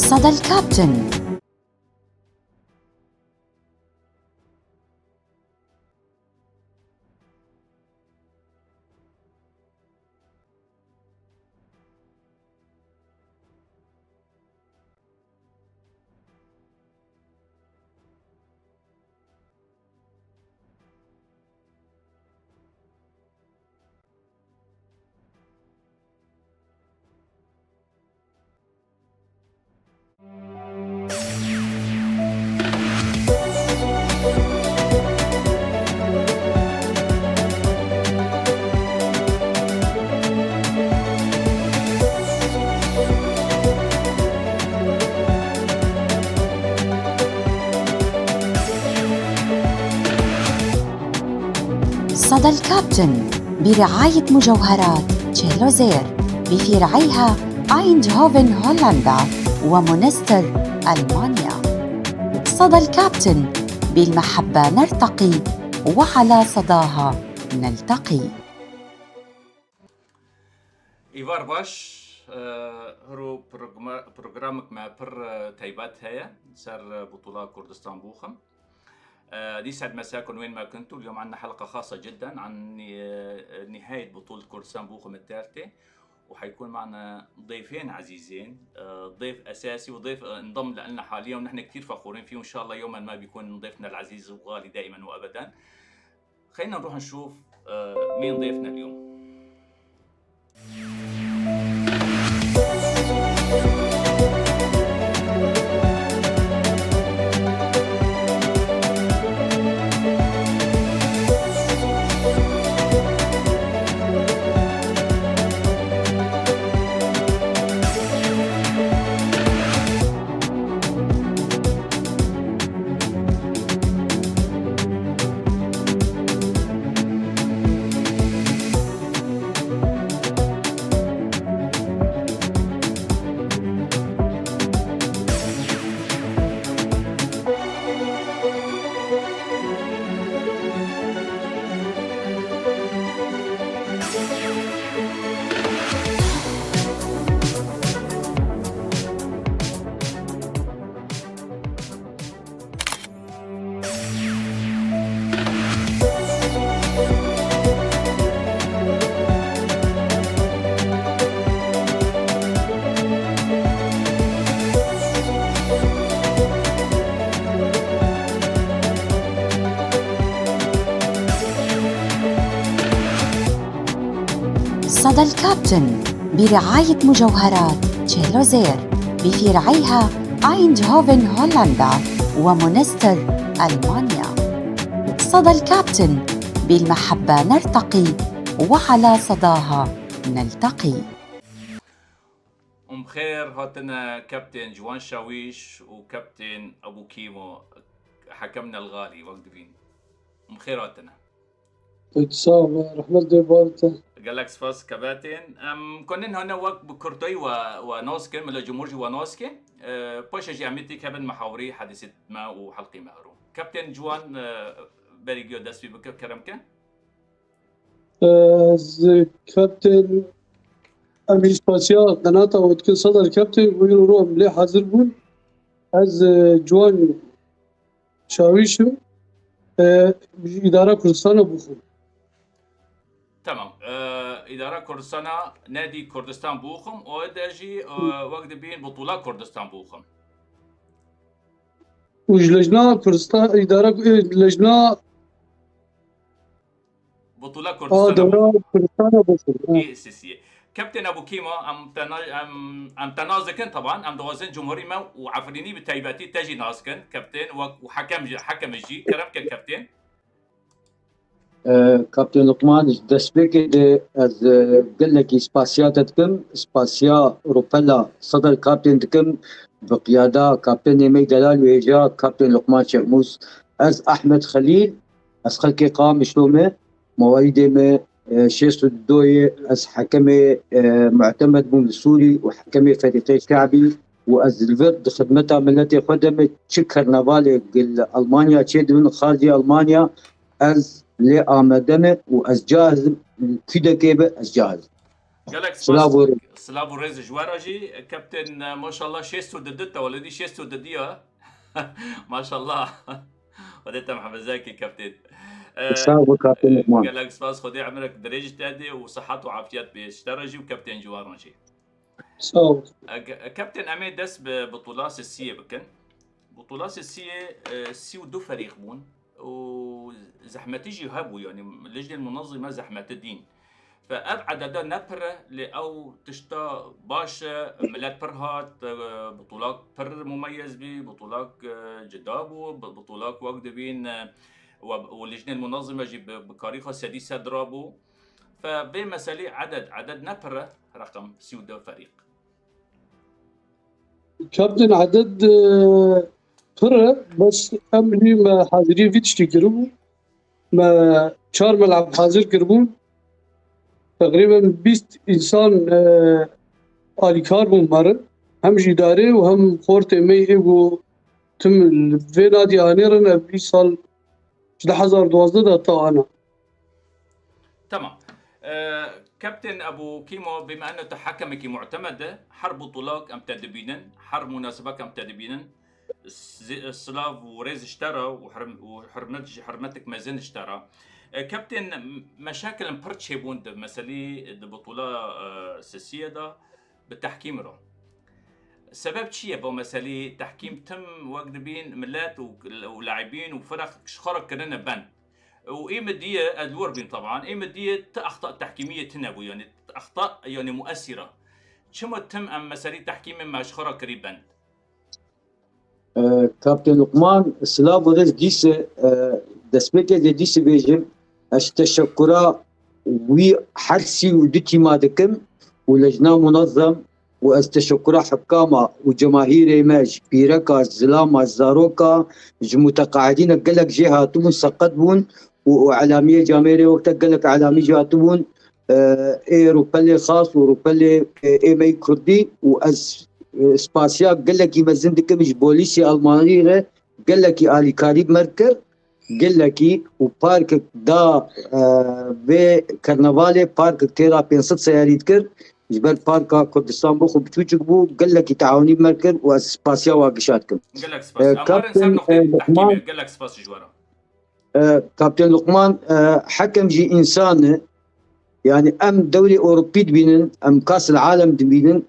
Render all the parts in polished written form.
صدى الكابتن. صدى الكابتن برعاية مجوهرات تشيلوزير بفرعيها ايندهوفن هولندا ومونستر ألمانيا. صدى الكابتن بالمحبة نرتقي وعلى صداها نلتقي. إيفار باش هرو برنامج مع بر تايبات هيا سر بطولة كردستان بوخم. دي سعد مساكم وين ما كنتوا. اليوم عندنا حلقة خاصة جدا عن نهاية بطولة كردستان بوخم الثالثة، وحيكون معنا ضيفين عزيزين، ضيف أساسي وضيف انضم لنا حاليا ونحن كثير فخورين فيه، وإن شاء الله يوما ما بيكون ضيفنا العزيز وغالي دائما وأبدا. خلينا نروح نشوف مين ضيفنا اليوم. صدى الكابتن برعاية مجوهرات تشيلوزير بفرعيها ايندهوفن هولندا ومونستر ألمانيا. صدى الكابتن بالمحبة نرتقي وعلى صداها نلتقي. بخير، هاتنا كابتن جوان شاويش وكابتن أبو كيمو حكمنا الغالي وقدبين. بخير هاتنا. تسام رحمة الله بارته. قال لك سفاس كباتن. كنا هنا وقت بكرتوي ونوسكن من الجمهور ونوسكن باش جي عملتي كابن محاوري حادثة ما وحلقي مهرو. كابتن جوان بريجيو داسبي بكرمك. كابتن أمين سباسيا قناته وتكون صدر الكابتن ويقولوا روح مليح حاضر بون از جوان شاويشو إدارة كردستان بوخم. تمام. إدارة كردستان نادي كردستان بوخم وداجي وقت بين بطولة كردستان بوخم. وجلجنا كردستان إدارة لجنة بطولة كردستان دورة كردستان بوخم. أساسية. كابتن أبو كيمو أم تنازكن طبعا أم دوازن جمهوري ما وعفريني بالتايباتي تاجي نازكن كابتن وحكم الجي كرم كابتن. كابتن لقمان دسبيك از قال لك سباسياتكم سباسيا روبلا صدر كابتن تكم بقياده كابتن مي دلال ويجا كابتن لقمان شرموس از احمد خليل از خلقي قام شلومه مواليد ما شيست الدوي از حكمي معتمد بن السوري وحكمي فريقي شعبي واز الفرد خدمتها من التي خدمت شكر نافالي المانيا تشيد من خارج المانيا از لآمدمه و از جاهز كده كيبه از جاهز. قال لك سلافو سلافو ريز جواراجي كابتن ما شاء الله شيستو ددتا ولدي شيستو دديا ما شاء الله وديت محمد زكي كابتن سلافو كابتن لقمان. قال لك سباس خدي عمرك دريج تادي وصحات وعافيات بيشترجي وكابتن جوارنجي ساو كابتن امين دس ببطولات السيه بكن بطولات السيه سي ودو فريق بون وزحمتيجي هبو يعني اللجنه المنظمه زحمه الدين فابعد هذا نبره او تشتا باشا ملات برهات بطولات بر مميز بي بطولات جدابو بطولات وقت بين واللجنه المنظمه جي بكاريخه سديسه درابو فبين مسالي عدد نبره رقم سيودا فريق كابتن عدد فرق بس أمني ما حاضرين فيتش تقربوا ما شار ملعب حاضر قربون تقريبا 20 إنسان آلي كاربون مرن هم جداري وهم خورت مي إيغو تم في نادي آنيرنا 20 سال 2012 طبعا. تمام. كابتن ابو كيمو بما انه تحكمك معتمده حرب بطولات ام تدبينا حرب مناسبات ام تدبينا السلاف وريز اشترى وحرمتك مازن اشترى كابتن مشاكل مبرتش هيبون مسالي البطوله سياسيه ده بالتحكيم رو سبب شيء بو مسالي تحكيم تم وقت بين ملات ولاعبين وفرق شخرق كرنا بند وإيمدية الوربين طبعا إيمدية أخطاء تحكيمية تنبو يعني أخطاء يعني مؤثرة شو تم أم مساري تحكيم مع شخرة قريبا كابتن لقمان سلاف ورز ديس دسبيكي ديس بيجم التشكرا وحرسي ودتي مادكم ولجنة منظم واستشكرا حكامة وجماهير إيماج بيركا زلاما زاروكا متقاعدين قلق جهاتون سقطبون وعلامية جاميري وقت قلق علامية جهاتون اي روبالي خاص وروبالي ايماي كردي واز سباسيا قلق يمزن دكمش بوليسي ألماني قلق آلي كاريب مركر قلق وبارك دا في كرنفالي بارك تيرا 500 سياري تكر جبال باركا كردستان بو بتوجك بو قال لك تعاوني مركز واسباسيا واقشاتكم قال لك سباس كابتن لقمان قال لك سباس جوارا كابتن لقمان حكم جي انسان يعني ام دوري اوروبي دبينن ام كاس العالم دبينن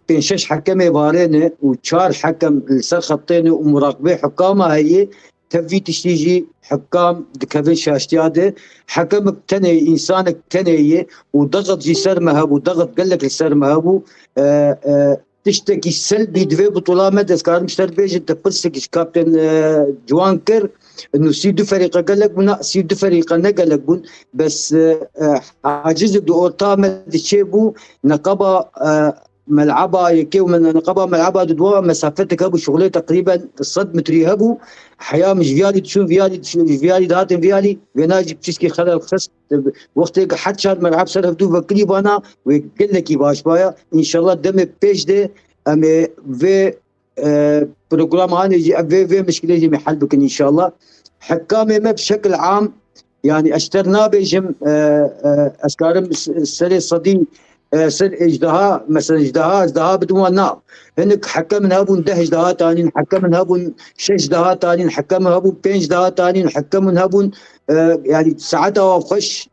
بين 6 حكمه بارينه وشار حكم لسر خطين ومراقبه حكامه هي تفي تشتيجي حكام دكافين شاشتياده حكم تني انسانك تني وضغط جي سر مهبو ضغط قال لك السر مهبو تشتكي سلبي دفي بطوله مدس كان مشتر بيج تبلسك كابتن جوان كر انه سيدو فريق قال لك بنا سيدو فريق قال لك بن بس عاجز دو اورتا مدشيبو نقبه ملعبها يكيو من نقبه ملعبها دوا مسافتك ابو شغله تقريبا الصد متري هبو حياه مش فيالي تشوف فيالي دهاتن فيالي بناجي بتشكي خلال خس وقت حد شاد ملعب سرف دو بكليب انا ويقول لك باش بايا ان شاء الله دم بيش ده ام في بروجرام هاني في مشكله يجي محل بكن ان شاء الله حكامه ما بشكل عام يعني اشترنا بيجم اسكارم السنه الصديق سر اجدها مثلا اجدها بدون نار هنك حكم هابو ده اجدها ثاني حكم هابو 6 اجدها ثاني حكم هابو 5 اجدها ثاني حكم هابو يعني ساعتها وخش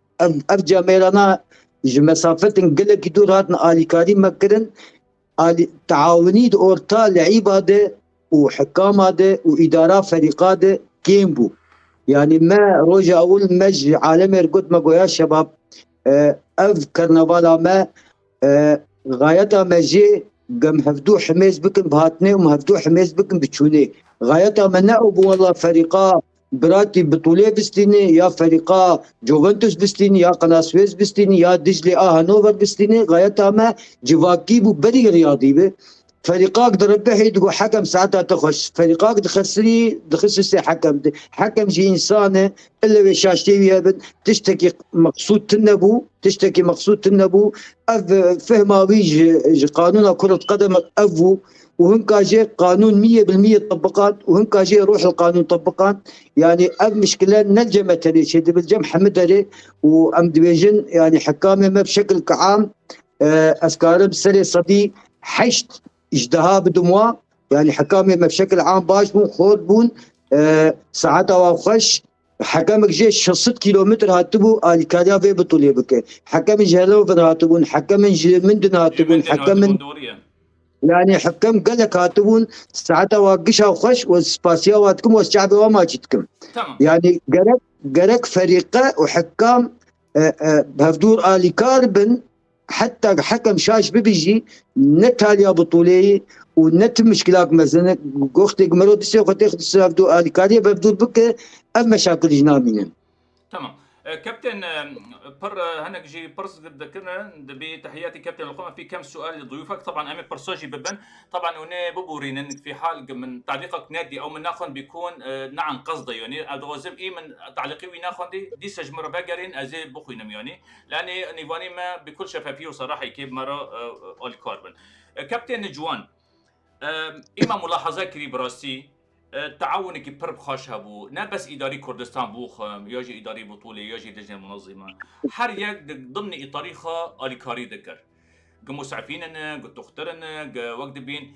ارجع ميلانا مسافه نقلك يدور هاتنا الي كريم مكرن الي تعاوني اورتا لعيبه ده وحكام هذا واداره فريقات ده كيمبو يعني ما روجا اول مج عالمي رقد ما قويا شباب اف كرنفالا ما غايتها ما جي قام هفدو حميز بكم بهاتني ومهفدو حميز بكم بتشوني غايتها ما نعب والله فريقا براتي بطولة بستيني يا فريقا جوفنتوس بستيني يا قناة سويس بستيني يا دجلي هانوفر بستيني غايتها ما جواكيبو بري رياضي به فريقاك دربه يدقوا حكم ساعتها تخش فريقاك دخسري حكم جي انسانه الا وشاشتي ويا تشتكي مقصود تنبو اف فهما بيج قانون كرة قدم افو وهم كاجي قانون 100% طبقات وهم كاجي روح القانون طبقات يعني اف مشكله نجمت هذه شيء بالجم حمد عليه وام ديفيجن يعني حكامه ما بشكل عام اسكارب سري صدي حشت اجدها بدموا يعني حكامي بشكل عام باش بون خود بون ساعتها وخش حكم جيش 6 كيلومتر هاتبو الكاريا في بطولي بك حكم جهلو في هاتبون حكم من هاتبون حكم من دوريا يعني حكم قال لك هاتبون ساعتها واقشها وخش والسباسيا واتكم والشعب وما جتكم تمام يعني قرق فريقه وحكام بهفدور آلي كاربن حتى حكم شاش ببيجي نتاليا بطولية ونت مشكلات مثلا قوختي قمرو تسي وقتي خدسي هفدور آلي كاريا بهفدور بك أم مشاكل جنامين تمام كابتن بر هناك جي برس قد ذكرنا بتحياتي كابتن لقمة في كم سؤال لضيوفك طبعا امي برسوجي ببن طبعا هنا ببورين انك في حال من تعليقك نادي او من ناخن بيكون نعم قصده يعني ادغوزم اي من تعليقي ويناخن دي سجمر باجرين ازي بخوينم يعني لاني نيفاني ما بكل شفافيه وصراحه كيف مره الكاربن كابتن جوان اما ملاحظه كري براسي تعاونك بر بخاش هبو نا بس اداري كردستان بوخم يجي اداري بطوله يجي لجنه منظمه حر يك ضمن طريقه الكاري ذكر مسعفين انا قلت اخترنا وقت بين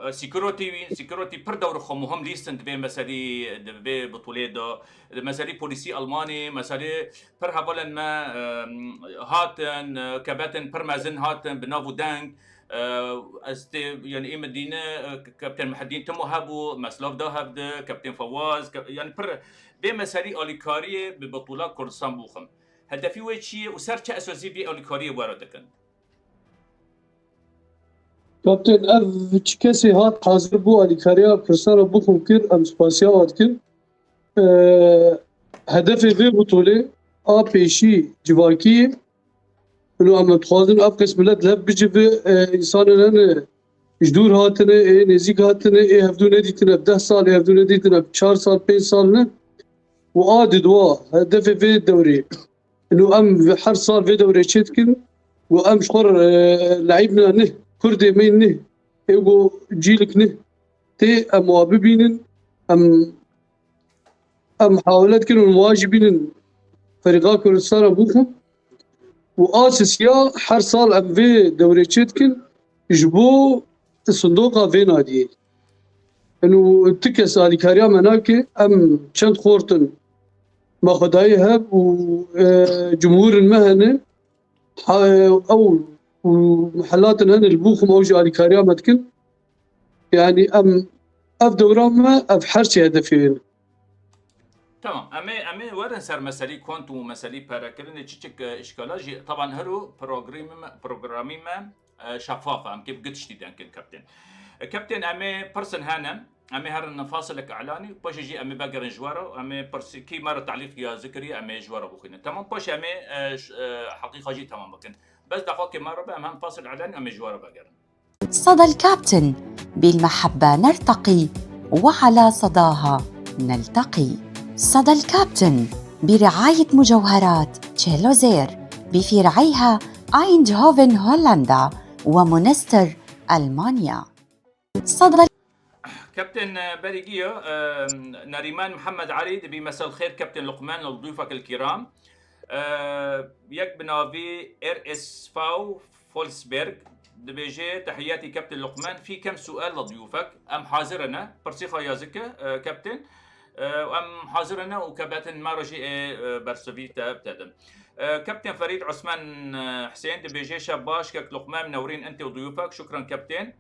سيكوريتي بر دور مهم ليستن بين مسالي بطوله دا مسالي بوليسي الماني مسالي بر هبلن ما هاتن كباتن بر مازن هاتن بنافو دانك يعني ايه مدينه كابتن محدين تمو هابو مسلوف ده هبد كابتن فواز يعني بر بمساري اوليكاريه ببطولات كردستان بوخم هدفي وشي وسرچ اساسي بي اوليكاريه واردكن كابتن اف كسي هات حاضر بو الكاريا برسارة بوخم كر ام سباسيا وات كر هدفي في بطولة بيشي جواكي انه ام تخوازن اف قسم لد لب بيجي في انسان لنا جدور هاتنه نزيك هاتنه هفدو نديتنا ب 10 سال هفدو نديتنا ب 4 سال 5 سال وعاد دوا هدفي في الدوري انه ام في حر صار في دوري تشتكن وام شخور لعيبنا نه كردي مين نه ايغو جيلك نه تي ام واببين ام حاولت كانوا المواجبين فريقا كردستان بوخم واساسيا حر صال ام في دوري تشتكن جبو الصندوق في نادي انه تكس على كاريا مناكي ام شنت خورتن ما خدايها وجمهور المهنه او محلات هن البوخم او على كاريا متكن يعني ام اف دورما اف حرشي هدفين تمام امي ورن سر مسالي كونت ومسالي باراكلين تشيك اشكالاجي طبعا هرو بروجرامي ما شفافه ام كيف قدشتي دانكن كابتن امي برسن هانا امي هرن فاصلك اعلاني باش يجي امي باقر جوارو امي برسي كي مره تعليق يا ذكري امي جوارو بوخينا تمام باش امي حقيقه جي تمام بكن بس دقائق مره بامام فاصل اعلاني امي جوارو باقر صدى الكابتن بالمحبة نرتقي وعلى صداها نلتقي صدى الكابتن برعاية مجوهرات تشيلوزير بفرعيها ايندهوفن هولندا ومونستر ألمانيا صدى كابتن باريجيو نريمان محمد علي بمساء الخير كابتن لقمان لضيوفك الكرام يك بنافي ار اس فاو فولسبرغ دبيجي تحياتي كابتن لقمان في كم سؤال لضيوفك ام حاضرنا برسيخه يازكه كابتن ام حاضرنا وكابتن مارجي برسوفيتا بتادم كابتن فريد عثمان حسين دبيجي شباش كك لقمان منورين انت وضيوفك شكرا كابتن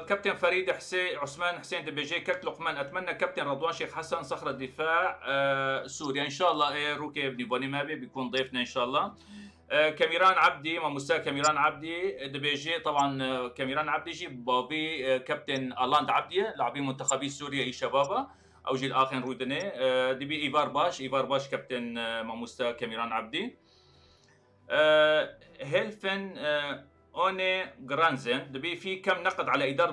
كابتن فريد عثمان حسين دبيجي كك لقمان اتمنى كابتن رضوان شيخ حسن صخر الدفاع سوريا ان شاء الله روكي بني مابي بيكون ضيفنا ان شاء الله كاميران عبدي ومستر كاميران عبدي دبيجي طبعا كاميران عبدي جي بابي كابتن الاند عبدي لاعبين منتخبي سوريا اي شبابه او جي الاخر رودني دبي ايفار باش كابتن مستر كاميران عبدي هيلفن اوني جرانزن دبي في كم نقد على اداره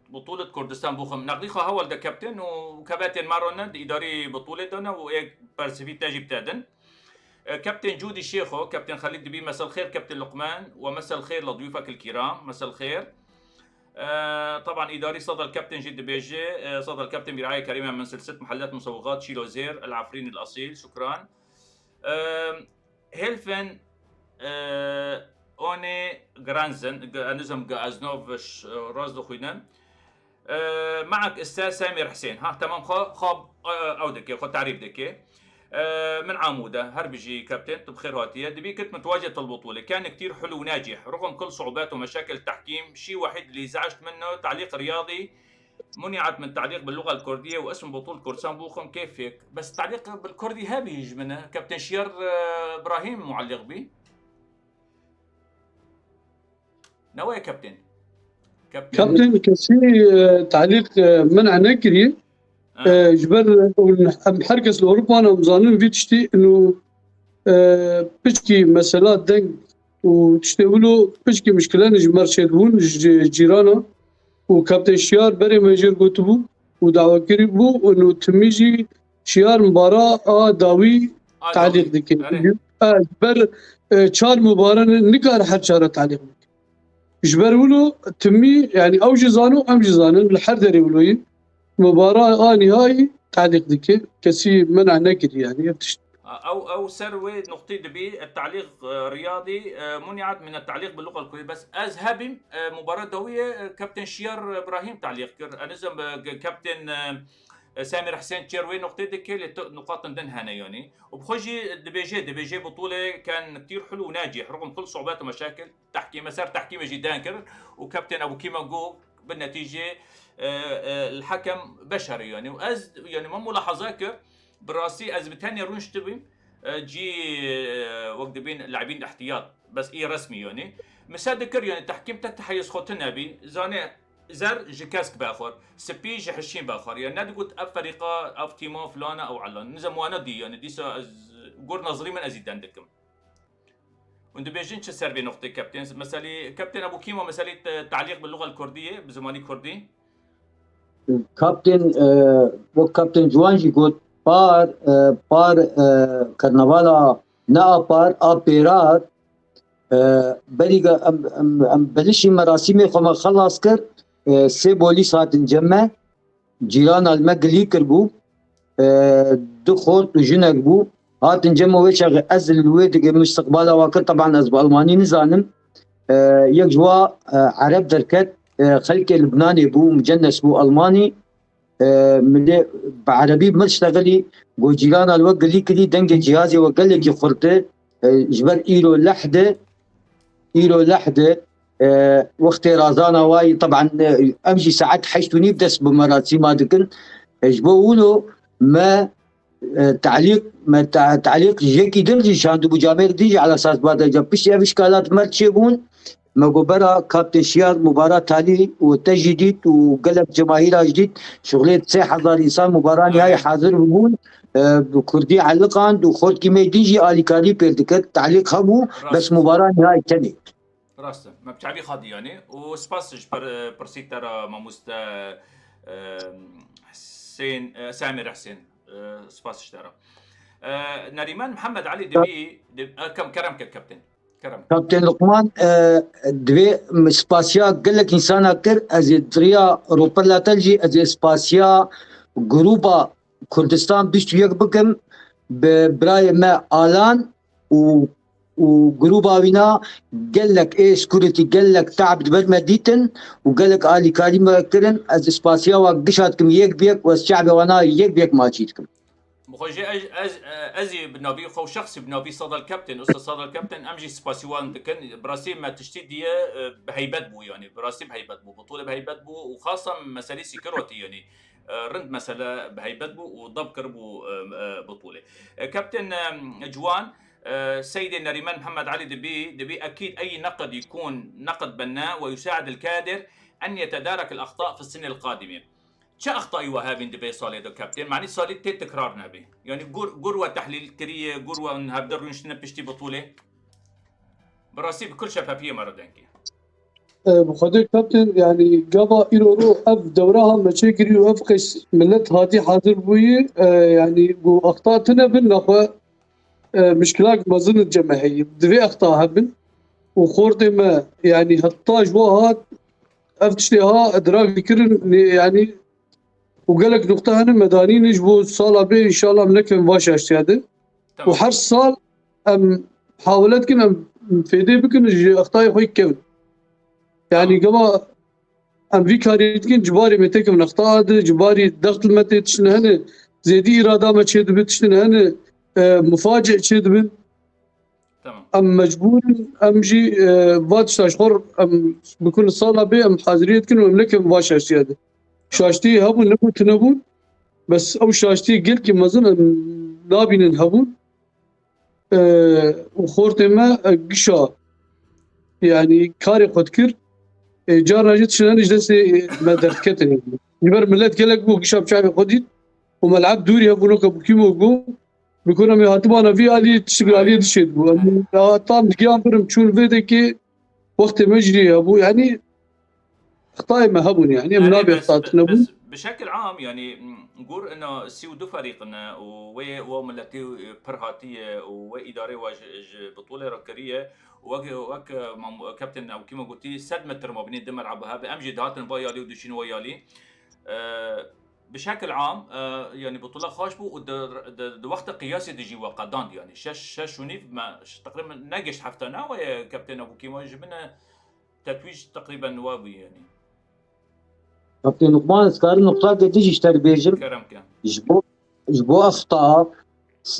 بطوله كردستان بوخم نقديخه هول ده كابتن وكباتن مارونا اداري بطوله دنا وايك برسفي تاجي بتادن كابتن جودي شيخو كابتن خالد دبي مساء الخير كابتن لقمان ومساء الخير لضيوفك الكرام مساء الخير طبعا اداري صدى الكابتن جد بيجي صدى الكابتن برعايه كريمه من سلسله محلات مسوغات شيلوزير العفرين الاصيل شكرا هيلفن اوني جرانزن انزم ازنوف روز خوينا معك استاذ سامر حسين. ها تمام خاب او دكي خو تعريف دكي من عموده هربجي كابتن بخير هاتيه دبي كنت متواجد في البطوله، كان كتير حلو وناجح رغم كل صعوبات ومشاكل التحكيم. شيء وحيد اللي زعجت منه تعليق رياضي منعت من تعليق باللغه الكرديه واسم بطوله كردستان بوخم. كيف هيك؟ بس التعليق بالكردي هابي يجي منه. كابتن شيار ابراهيم معلق بي نوى كابتن كابتن كسي تعليق منع نكري جبر محركز لاوروبا انا مظانين في تشتي انه بشكي مسالات دنج وتشتغلوا بشكي مشكله نجمر شدون جيرانا وكابتن شيار بري ماجر قلتبو ودعوة كريبو انه تميجي شيار مباراة داوي تعليق دكي جبر شار مباراة نكار حد شار تعليق جبر ولو تمي يعني او جزانو ام جزانن بالحردري ولوين مباراة نهائي تعليق دكي كسي منع نكر يعني او سروي نقطي دبي التعليق رياضي منعت من التعليق باللغه الكرديه. بس اذهب مباراه دويه كابتن شيار ابراهيم تعليق انزم كابتن سامر حسين تشيروي نقطي دكي نقاط ندن هنا يعني وبخجي دبيجي بطوله كان كثير حلو وناجح رغم كل صعوبات ومشاكل تحكيم مسار تحكيمي جدا كر وكابتن ابو كيما جو بالنتيجه الحكم بشري يعني يعني ما ملاحظاك براسي از بتاني رونش تبي جي وقت بين لاعبين احتياط بس اي رسمي يعني مسادكر يعني تحكيم تتحيز خوتنا بي زاني زر جكاسك باخر سبي جحشين باخر يعني نادي قلت افريقه اف تيمو فلانه او علان نزم وانا دي يعني دي قور نظري من ازيد عندكم وند بيجين شو سيرفي نقطه كابتن مسالي كابتن ابو كيمو مسالي تعليق باللغه الكرديه بزماني كردي كابتن كابتن جوانجي قلت بار كرنفالا نا بار ابيرات بريغا ام بلشي مراسمي خما خلاص كر سي بوليس هاتن جمع جيران المقلي كربو دخول وجنك بو هاتن جمع ويشغ ازل الويد مستقبالا واكر طبعا ازب الماني نزانم يجوا عرب دركت خلق لبناني بو مجنس بو الماني من بعربي بمشتغلي وجيرانا الوقت اللي كدي دنج جهازي وقال لك خرطه جبر ايرو لحده وقت رازانا واي طبعا امشي ساعات حشتوني بدس بمراتي ما دكن جبولو ما تعليق جيكي درجي شاندو بجامير ديجي على اساس بعد جاب بشي اشكالات مرتشبون مقبرة كابتن شيار مباراة تالي وتجديد وقلب جماهيرها جديد شغلية 9000 انسان مباراة نهائي حاضر بقول بكردي علقان وخود كيما ديجي الي كاري بيردكت تعليق خبو بس مباراة نهائي تاني راسته ما بتعبي خاضي يعني وسباسج برسيتر ماموستا حسين سامر حسين سباسج ترى نريمان محمد علي دبي كم كرمك كابتن كابتن لقمان دوي سباسيا قال لك انسان اكثر از دريا روبلا تلجي از سباسيا جروبا كردستان بيشتو يكبكم براي ما الان وجروبا وينا قال لك ايه سكوريتي قال لك تعب دبل مديتن وقال لك الي كريم اكثر از سباسيا وقشاتكم يك بيك والشعب وانا يك بيك ما جيتكم بخوجي ازي بنوبي خو شخصي بنوبي صدى الكابتن استاذ صدى الكابتن امجي سباسيوان دكن براسي ما تشتي دي بهيبت بو يعني براسي بهيبت بو بطوله بهيبت بو وخاصه مسالي سيكروتي يعني رند مساله بهيبت بو وضب كربو بطوله كابتن جوان سيدي نريمان محمد علي دبي اكيد اي نقد يكون نقد بناء ويساعد الكادر ان يتدارك الاخطاء في السنه القادمه. شو اخطاء وهابين دبي صاليدو كابتن معني صاليد تكرار نبي يعني قروه تحليل كريه قروه نهبدر نشتنا بشتي بطوله براسي بكل شفافيه مره دنكي بخدي كابتن يعني قضى إيرو أف دورها مشاكل وأفقس ملت هاتي حاضر بوي يعني أخطاءتنا بالنخوة مشكلات مازن الجماهير دبي أخطاء هبن وخورتي ما يعني هالطاج وهات أفتشتها أدراك كرن يعني وقال لك نقطة هنا مداني نجبو صالة بي إن شاء الله منكفن باشا اشتهاده وحر صال حاولت كنا فيدي بكن اخطاء خوي كم يعني كما ام في كاريتكن جباري متك من اخطاء جباري ضغط المتي تشن هنا زيدي اراده ما تشد بتشن هنا مفاجئ تشد بن تمام ام مجبور امجي باتش اشخر ام بكون الصاله بي ام حاضريتكن وملك مباشر سياده تمام شاشتي هبون نبو تنبون بس او شاشتي قل كي مزن نابين هبون وخورت ما قشا يعني كاري قد كر جار جت شنان جلس ما درت كتن جبر ملت قالك بو قشا بشعبي قديد وملعب دوري هبونوك بكيمو جو بيكون مي هاتبانا في علي تشتغل عليه دشيت بو طام قيام برم تشون فيدك وقت مجري ابو يعني اخطاء ما هبون يعني يعني منابي اخطاء تنبون بس بشكل عام يعني نقول انه سيو دو فريقنا وملتي برهاتيه واداري بطوله ركريه وك كابتن او كما قلتي سد متر ما بين ملعبها بامجد هاتن ويالي ودشين ويالي بشكل عام يعني بطوله خاش بو وقت قياسي دجي وقدان يعني شش شونيف ما تقريبا ناقش حفتنا ويا كابتن ابو كيما جبنا تتويج تقريبا نوابي يعني كابتن لقمان اذكار النقطة قديش اشتري بيجم كرم كان جبو اخطاء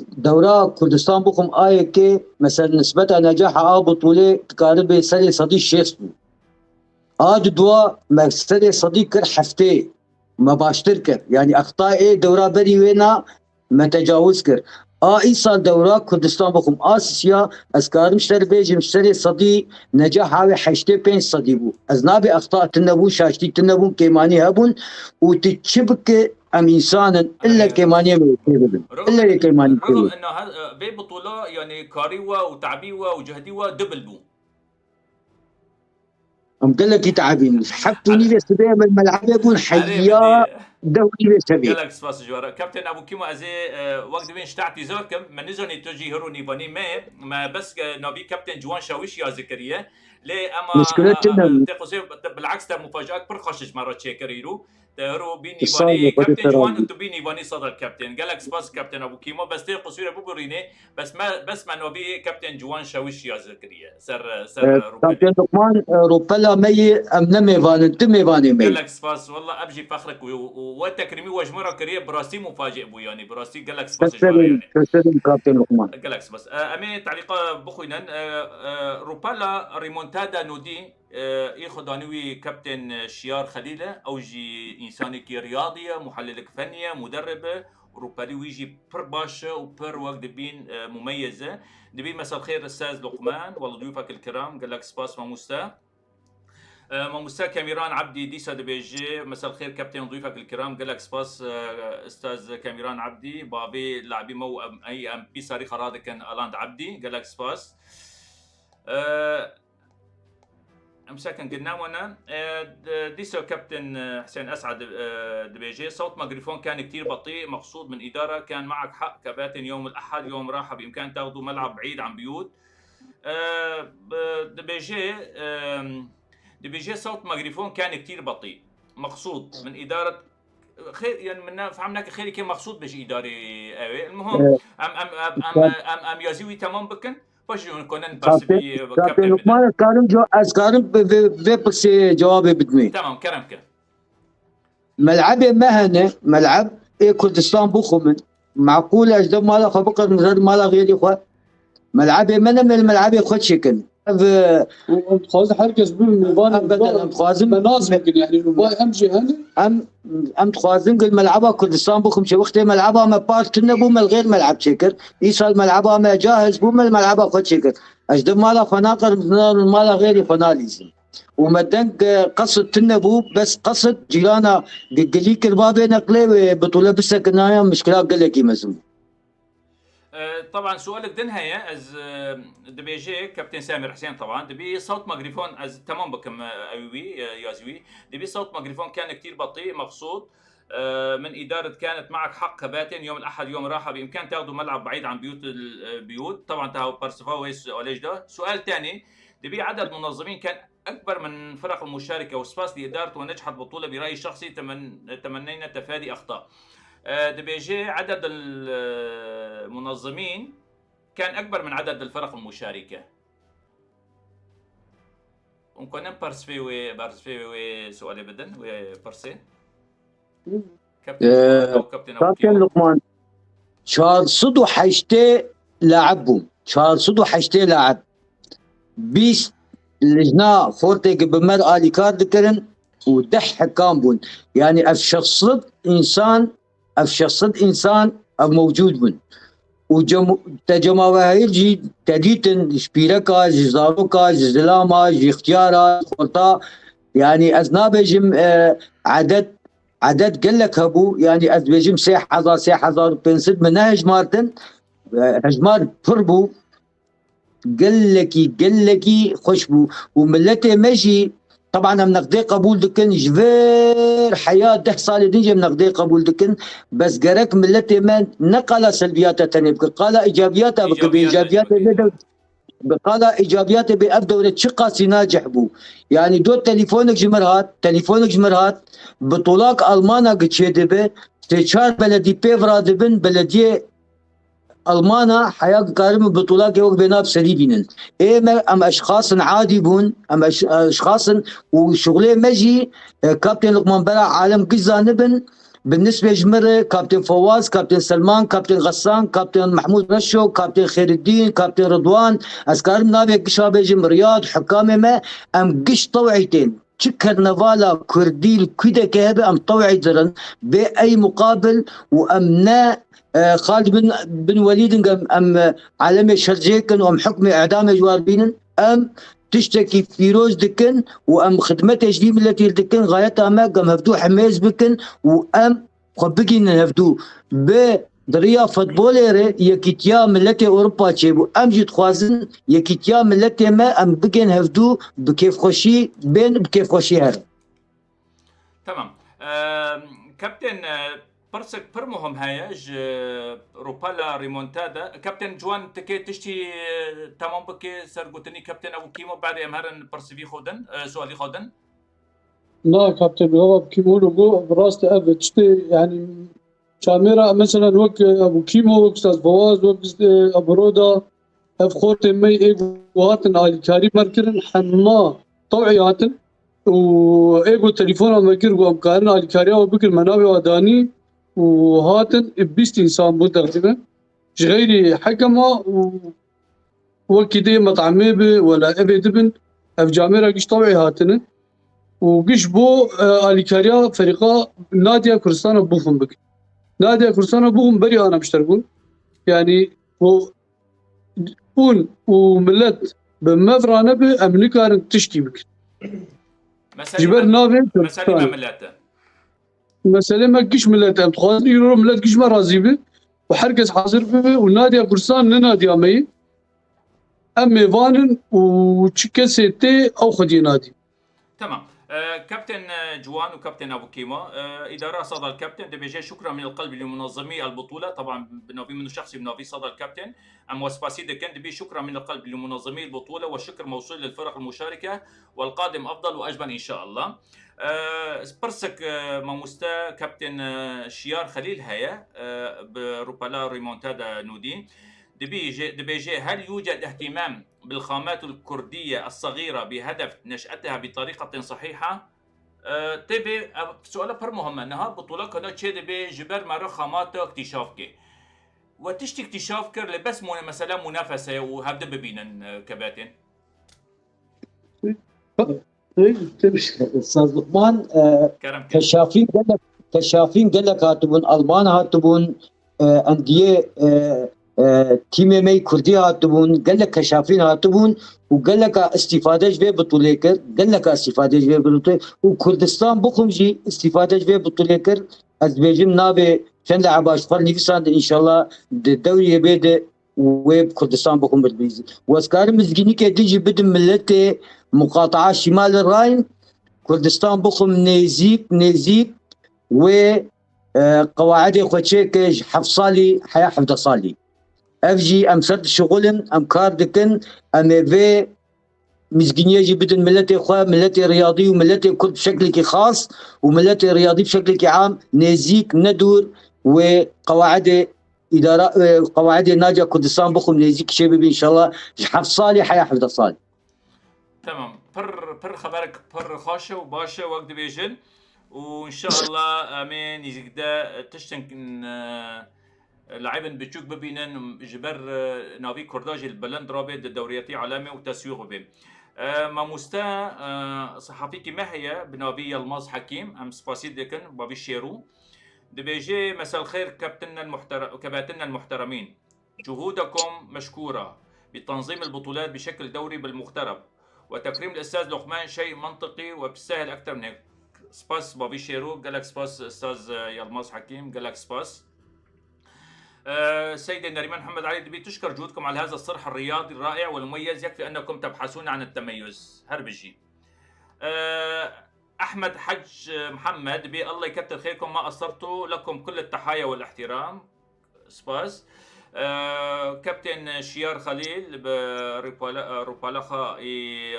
دورة كردستان بكم آية كي مثلا نسبة نجاح بطولة تقارب سنة صديق شيخ دوا مسألة صديق كر حفتي ما باشتر كر يعني أخطاء دورة بري وينا ما تجاوز كر اي سال دورة كردستان بكم اسيا اسكار مشتري بيجي مشتري صديق نجاح هاوي حشتي بين صديقو ازنابي اخطاء تنبو شاشتي تنبو كيماني هبون وتتشبك ام انسانا الا كيماني الا كيماني رغم انه بي بطوله يعني كاريوه وتعبيوه وجهديوه دبل بو ام قال لك يتعبين حطوني لسبيع من الملعب يكون حيا دوري لسبيع قالك سباس جوارا كابتن ابو كيمو ازي وقت بين شتعتي زوركم من نزوني تجي هروني بني ما بس نبي كابتن جوان شاويش يا ذكريه ليه اما تقصي بالعكس تا مفاجات برخشش مره تشيكريرو تهرو بيني بني كابتن جوان انتو بيني بني صدر كابتن قالك سباس كابتن ابو كيمو بس تقصي ابو بريني بس ما نبي كابتن جوان شاويش يا ذكريه سر كابتن لقمان روبلا مي ام نمي فان انت مي فاني مي قالك سباس والله ابجي فخرك وتكريمي وجمره كريه براسي مفاجئ بو يعني براسي قالك سباس جوارا يعني تسلم كابتن لقمان قالك سباس امي تعليق بخوينا روبالا ريمونتادا نودي خدانوي كابتن شيار خليله او جي انساني كي رياضيه محلل فنيه مدربه روبالي ويجي بر باشا وبر وقت دبين مميزه دبين مساء الخير استاذ لقمان والله ضيوفك الكرام قالك سباس ماموستا ماموستا كاميران عبدي ديسا دبيجي مساء الخير كابتن ضيوفك الكرام قال لك سباس استاذ كاميران عبدي بابي لاعبي مو اي ام بي صاري هذا كان الاند عبدي قال لك سباس امساكن قلنا وانا ديسا كابتن حسين اسعد دبيجي صوت ميكروفون كان كثير بطيء مقصود من اداره كان معك حق كباتن يوم الاحد يوم راحه بامكان تاخذوا ملعب بعيد عن بيوت دبيجي صوت ميكروفون كان كثير بطيء مقصود من اداره خير يعني من فهمناك خير كان مقصود باش اداري قوي المهم ام يازوي تمام بكن باش كنا برسبي كابتن لقمان اسكارم في بس جواب بدمي تمام كرمك ملعب مهنه ملعب كردستان بوخمن معقول اجدب مالا خبقر من غير مالا غير اخوه ملعب من الملعب خد شكل خازن هركز بالمبان خازن مناظم يعني ام جهني ام تخازن قل ملعبها كردستان بكم شي وقت ملعبها ما بارتنا بو من غير ملعب شكر يسال ملعبها ما جاهز بو من ملعبها خد شكر اجدب مالا فناقر مالا غير فناليزم ومدنك قصد تنبو بس قصد جيرانا قليك البابي نقلي بطوله بس كنايا مشكلات قلقي مزمو طبعا سؤالك دنهاية از دبيجي كابتن سامر حسين طبعا دبي صوت ميكروفون از تمام بكم ايوي يازوي دبي صوت ميكروفون كان كثير بطيء مقصود من اداره كانت معك حق كباتن يوم الاحد يوم راحه بامكان تاخذوا ملعب بعيد عن البيوت طبعا تاخذوا برسفاويس وليش ده سؤال ثاني دبي عدد منظمين كان اكبر من فرق المشاركه وسباس لادارته ونجحت بطوله برايي الشخصي تمنينا تفادي اخطاء دبيجي عدد المنظمين كان اكبر من عدد الفرق المشاركه ممكن برسفي سؤالي بدن وبرسي كابتن جوان او كابتن ابو كابتن كيمو. لقمان شار صدو حشتي لاعبهم شار صدو حشتي لاعب بيس لجنا فورتي بمر آلي كارد كرن ودح حكام بون يعني افشخصد انسان موجود بون تجمعها جي تديتن شبيركا جزاروكا جزلاما جي اختيارا خلطا يعني اذنابجم عدد قال لك هبو يعني ازبجم 6,000 بنسد من هجمارتن هجمار فربو قال لكي خشبو وملتي ماشي طبعا منقدي قبول دكن جفير حياه 10 صال دنجا منقدي قبول دكن بس قرك ملتي ما نقل سلبياتها تاني قال ايجابياتها بايجابياتها قال ايجابياتها بابدا شقه ناجح بو يعني دو تليفونك جمرهات بطولات المانا قد شدبه تشار بلدي بيفرا دبن بلديه المانا حياه قارم بطولات يوم بيناب سليبين ام اشخاص عادي بون ام اشخاص وشغلين مجي كابتن لقمان بلا عالم قزا نبن بالنسبه جمره كابتن فواز كابتن سلمان كابتن غسان كابتن محمود رشو كابتن خير الدين كابتن رضوان اسكارم نابي قشابه جم رياض حكام ما ام قش طوعيتين كرنفالا كرديل كده كهبه ام طوعي زرن باي مقابل وامنا خالد بن وليد ام عالمي شرجيكن وام حكم اعدام جواربين ام تشتكي فيروز دكن وام خدمته جديد التي دكن غايتها ما قام هفدو حميز بكن وام خبقين هفدو بدريا فوتبولير يكيتيا ملتي اوروبا تشيبو ام جيت خوازن يكيتيا ملتي ما ام بكن هفدو بكيف خوشي بكيف خوشي هذا. تمام. كابتن برسك برمهم هايج روبالا ريمونتادا كابتن جوان تكي تشتي تمام بكي سرقوتني كابتن ابو كيمو بعد امهرن برسيفي خودن سؤالي خودن لا كابتن هو كيمو لو براست ابتشتي يعني كاميرا مثلا وك ابو كيمو وك استاذ فواز وك ابو رودا افخورت مي ايجو واتن على كاري مركرن حنا طوعياتن وايجو تليفون ما كيرغو امكارن على كاري وبكر منابي وداني وهاتن بيست انسان بو تقريبا غيري حكمه وكدي مطعمي ولا ابي دبن اف جاميرا قش طوعي هاتن وقش بو اليكاريا فريقا ناديا كردستان بوفن بك ناديا كردستان بوفن بري انا مشتركون يعني بون وملت بمفرانه بامريكا تشكي بك جبر نافي مسالي ملاته مسألة ما قش ملت امتخاذ يورو ملت قش ما راضي به وحركز حاضر به ونادي كردستان نادي امي امي فانن وتشكسيتي او خدي نادي. تمام. كابتن جوان وكابتن ابو كيمو اداره صدى الكابتن دبيجي شكرا من القلب لمنظمي البطوله طبعا بنوفي منه شخصي بنوفي صدى الكابتن ام وسباسي دكن دبي شكرا من القلب لمنظمي البطوله والشكر موصول للفرق المشاركه والقادم افضل واجمل ان شاء الله. برسك موستا كابتن شيار خليل هيا بروبالا ريمونتادا نودي دبيجي هل يوجد اهتمام بالخامات الكردية الصغيرة بهدف نشأتها بطريقة صحيحة؟ تبي سؤال بر مهمة انها بطولة كنا تشي دبي جبر مرة خامات اكتشافك وتشتي اكتشافك لبس مثلا منافسة وهبدا ببينن كباتن. استاذ لقمان كشافين قال لك هاتبون المان هاتبون انديه تيمي مي كردي هاتبون قال لك كشافين هاتبون وقال لك استفاده جبه بطوله كر قال لك استفاده جبه بطوله وكردستان بكم جي استفاده جبه بطوله كر ازبيجم نابي شن لعب اشغال نفسان ان شاء الله الدوري يبدا ويب كردستان بكم بالبيزي واسكار مزجيني كديجي بدم ملتي مقاطعه شمال الراين كردستان بكم نيزيك و قواعد خوتشيك حفصالي حياه حفظ صالي افجي امسد شغلن ام كاردكن ام في مزجنيجي بدن ملتي اخوة ملتي رياضي وملتي كرد بشكل خاص وملتي رياضي بشكل عام نزيك ندور وقواعد اداره قواعد ناجا كردستان بخم نزيك شباب ان شاء الله حفصالي حياه حفظ صالي. تمام پر خبرك پر خاشه وباشه وقت بيجن وان شاء الله امين يزيد تشتن لاعبن بتشوك ببينن جبر نافي كورداج البلند رابط الدورياتي عالمي وتسويق بين ما مستا صحفيكي ما هي بنافي يلماز حكيم ام سباسي ديكن بافي شيرو دبيجي مساء الخير كباتننا المحترمين، جهودكم مشكورة بتنظيم البطولات بشكل دوري بالمغترب وتكريم الأستاذ لقمان شيء منطقي وبالسهل أكثر من هيك. سباس بابي شيرو قال لك سباس أستاذ يلماس حكيم قال لك سباس. سيدي نريمان محمد علي دبي تشكر جهودكم على هذا الصرح الرياضي الرائع والمميز، يكفي أنكم تبحثون عن التميز. هربجي أحمد حج محمد بي الله يكتر خيركم ما قصرتوا، لكم كل التحايا والاحترام. سباس. كابتن شيار خليل روبالخا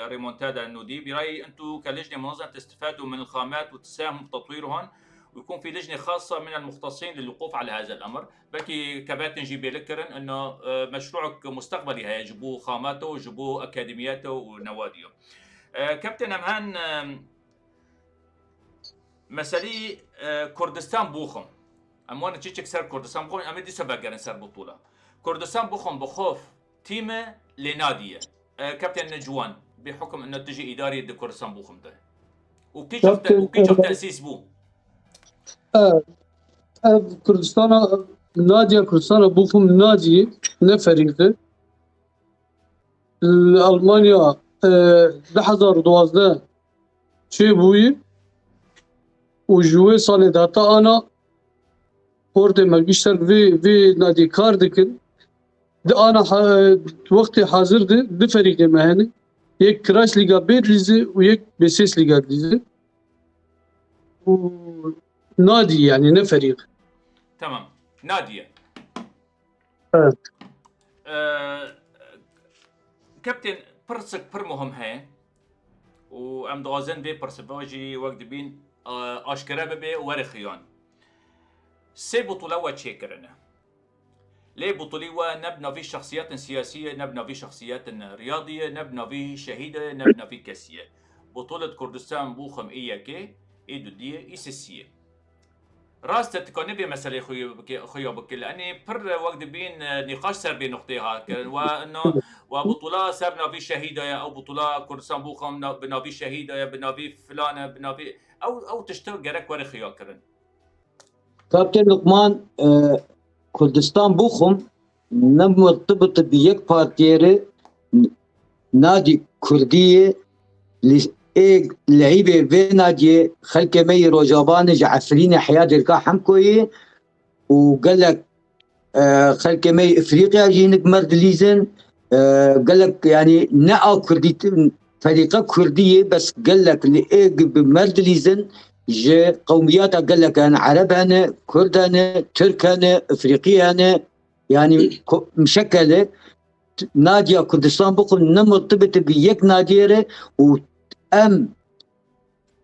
ريمونتادا النودي برأيي أنتم كلجنة منظمة تستفادوا من الخامات وتساهموا بتطويرهم ويكون في لجنة خاصة من المختصين للوقوف على هذا الأمر. بكي كباتن جيبي لكرن أنه مشروعك مستقبلي هي جبوا خاماته وجبوا أكاديمياته ونواديه. كابتن أمهان مسالي كردستان بوخم اموان تشيك سر كردستان بوخم امي دي سباقرن سر بطوله كردستان بوخم بخوف تيمه لناديه كابتن نجوان بحكم انه تجي اداري دي كردستان بوخم ده وكي شفت تاسيس بو كردستان ناديه كردستان بوخم نادي نفريقه المانيا 2012 شي بوي وجوي سال داتا انا پورت مگیشتر وی نادی کار دکن ده انا وقت حاضر ده فريق مهني یک کراش لیگا بيت لیزه و یک بسیس لیگا لیزه و نادي يعني نه فريق. تمام ناديه. كابتن برسك بر مهم هي وام دوازن بي برسباجي وقت بين اشكرا ببي ورخيان سي بطولة وتشيكرنا ليه بطولة نبنى في شخصيات سياسية، نبنى في شخصيات رياضية، نبنى في شهيدة، نبنى في كاسية. بطولة كردستان بوخم إياكي إيدو دي إيسيسية راس تتكوني مسألة خويا بكل لأني بر وقت بين نقاش سر بين نقطيها وأنه وبطولة سرنا في شهيدة أو بطولة كردستان بوخم بنا في شهيدة بنا في فلانة بنا في أو تشتغل جرك ورخيا كرن. كابتن لقمان كردستان بوخم مرتبط بيك بارتيري نادي كردية لعيبه في نادي خلك مي روجابان جعفرين حياه الكا حمكوي وقال لك خلك مي افريقيا جينك مرد ليزن قال لك يعني نأ كردي فريقه كرديه بس قال لك لإيه بمرد ليزن جي قوميات قال لك انا عرب انا كرد انا ترك انا افريقيا انا يعني مشكله نادي كردستان بقول مرتبط بيك ناديره و ام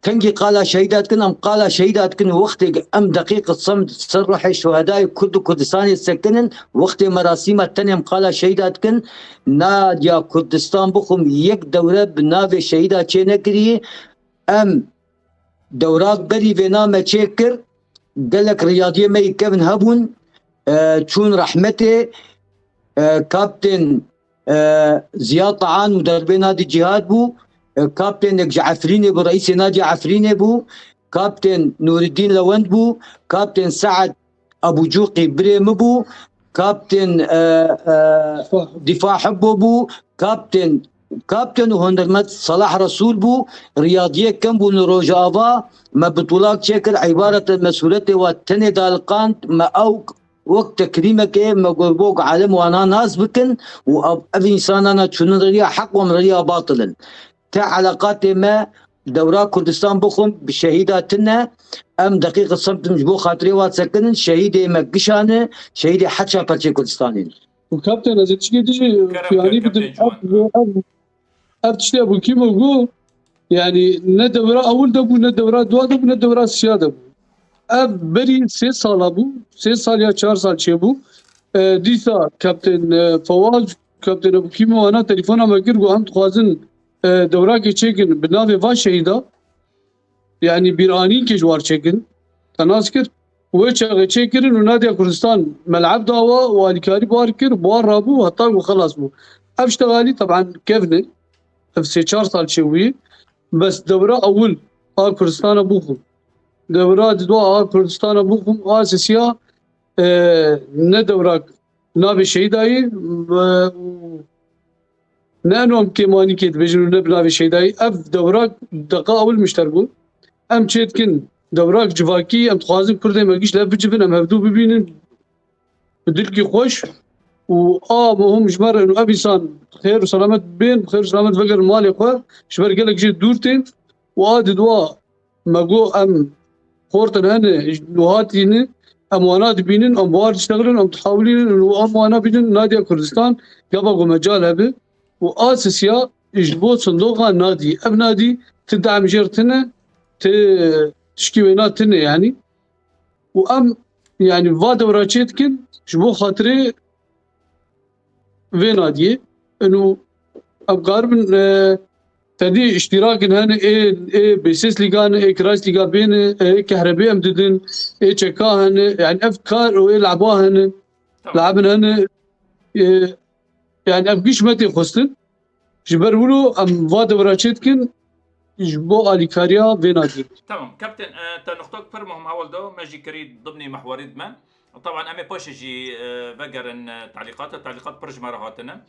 تنجي قال شهيداتكن ام قال شهيداتكن وقت ام دقيقة صمت تصرح الشهداء كردستان يسكنن وقت مراسيم التنم قال شهيداتكن ناديا كردستان بخم يك دورة بنافي شهيدات نكري ام دورات بري بنامة شكر قال لك رياضية ما يكمن هبون تشون رحمته كابتن زياد طعان مدرب نادي الجهاد بو كابتن جعفريني بو رئيس نادي عفريني بو كابتن نور الدين لوند بو كابتن سعد ابو جوقي بريم بو كابتن دفاع حبو بو كابتن وهندرمت صلاح رسول بو رياضيه كم بو نروجافا ما بطولات شكل عباره المسؤوليه والتني دالقان ما او وقت تكريمك ما قلبوك عالم وانا ناس بكن وابي انسان انا تشنن ريا حق ومريا باطلا علاقات ما دورات كردستان بخم بشهيداتنا ام دقيقه صمت مجبو خاطري واتسكن شهيدي مكشانه شهيدي حتى بلشي كردستاني وكابتن از تشكي تجي يعني بدل تشتي ابو كيمو جو يعني ندورة اول دبو ندورة دو دبو ندورة سياده بو اب بري 3 سال ابو 3 سال يا 4 سال شبو ديسا كابتن فواز كابتن ابو كيمو انا تليفون ما كيرغو هم تخازن دوراكي تشيكن بنافي فاشيدا يعني بيرانين كجوار تشيكن تناسكر ويتشغل تشيكرن ونادي كردستان ملعب داوا والكاري باركر بوار رابو هطاق وخلاص بو اشتغالي طبعا كيفني في 4 سال شوي بس دورة اول كردستان ابوكم دورات دوا كردستان ابوكم اساسيا ندورك نافي شيداي نانو كيماني كيت بيجنو نبنافي شيداي اف دورات دقا اول مشتركون ام تشيتكن دوراك جواكي ام تخوازن كردي ماكيش لا بجبن ام هبدو ببينن بدلكي خوش و مهم جبر انه ابي سان خير وسلامت بين بخير وسلامت فقر مالي خو جبر قالك جيت دورتين وادي دوا ماقو ام خورتن هنا لوهاتين ام وانا بينن ام بوار تشتغلن ام تحاولين انه ام وانا بينن نادي كردستان قبل مجال هبه واساسيا يجبو صندوق نادي اب نادي تدعم جيرتنا تشكي ويناتنا يعني وام يعني فادا وراتشيتكن شبو خاطري في نادي انه ابقار من تدي اشتراك هنا ايه بيسيس ليغان ايه كرايس ليغا بين ايه كهرباء امددن ايه تشكاهن يعني افكار وايه لعبوهن لعبن هنا إيه يعني ابقيش متي خستن جبرولو ام فادا وراتشيتكن جبو اليكاريا في نادي تمام كابتن تنقطك فرمهم اول دو ماجي كريد ضمني محوري دمان طبعا امي بوشجي بقرن تعليقات برج مرهاتنا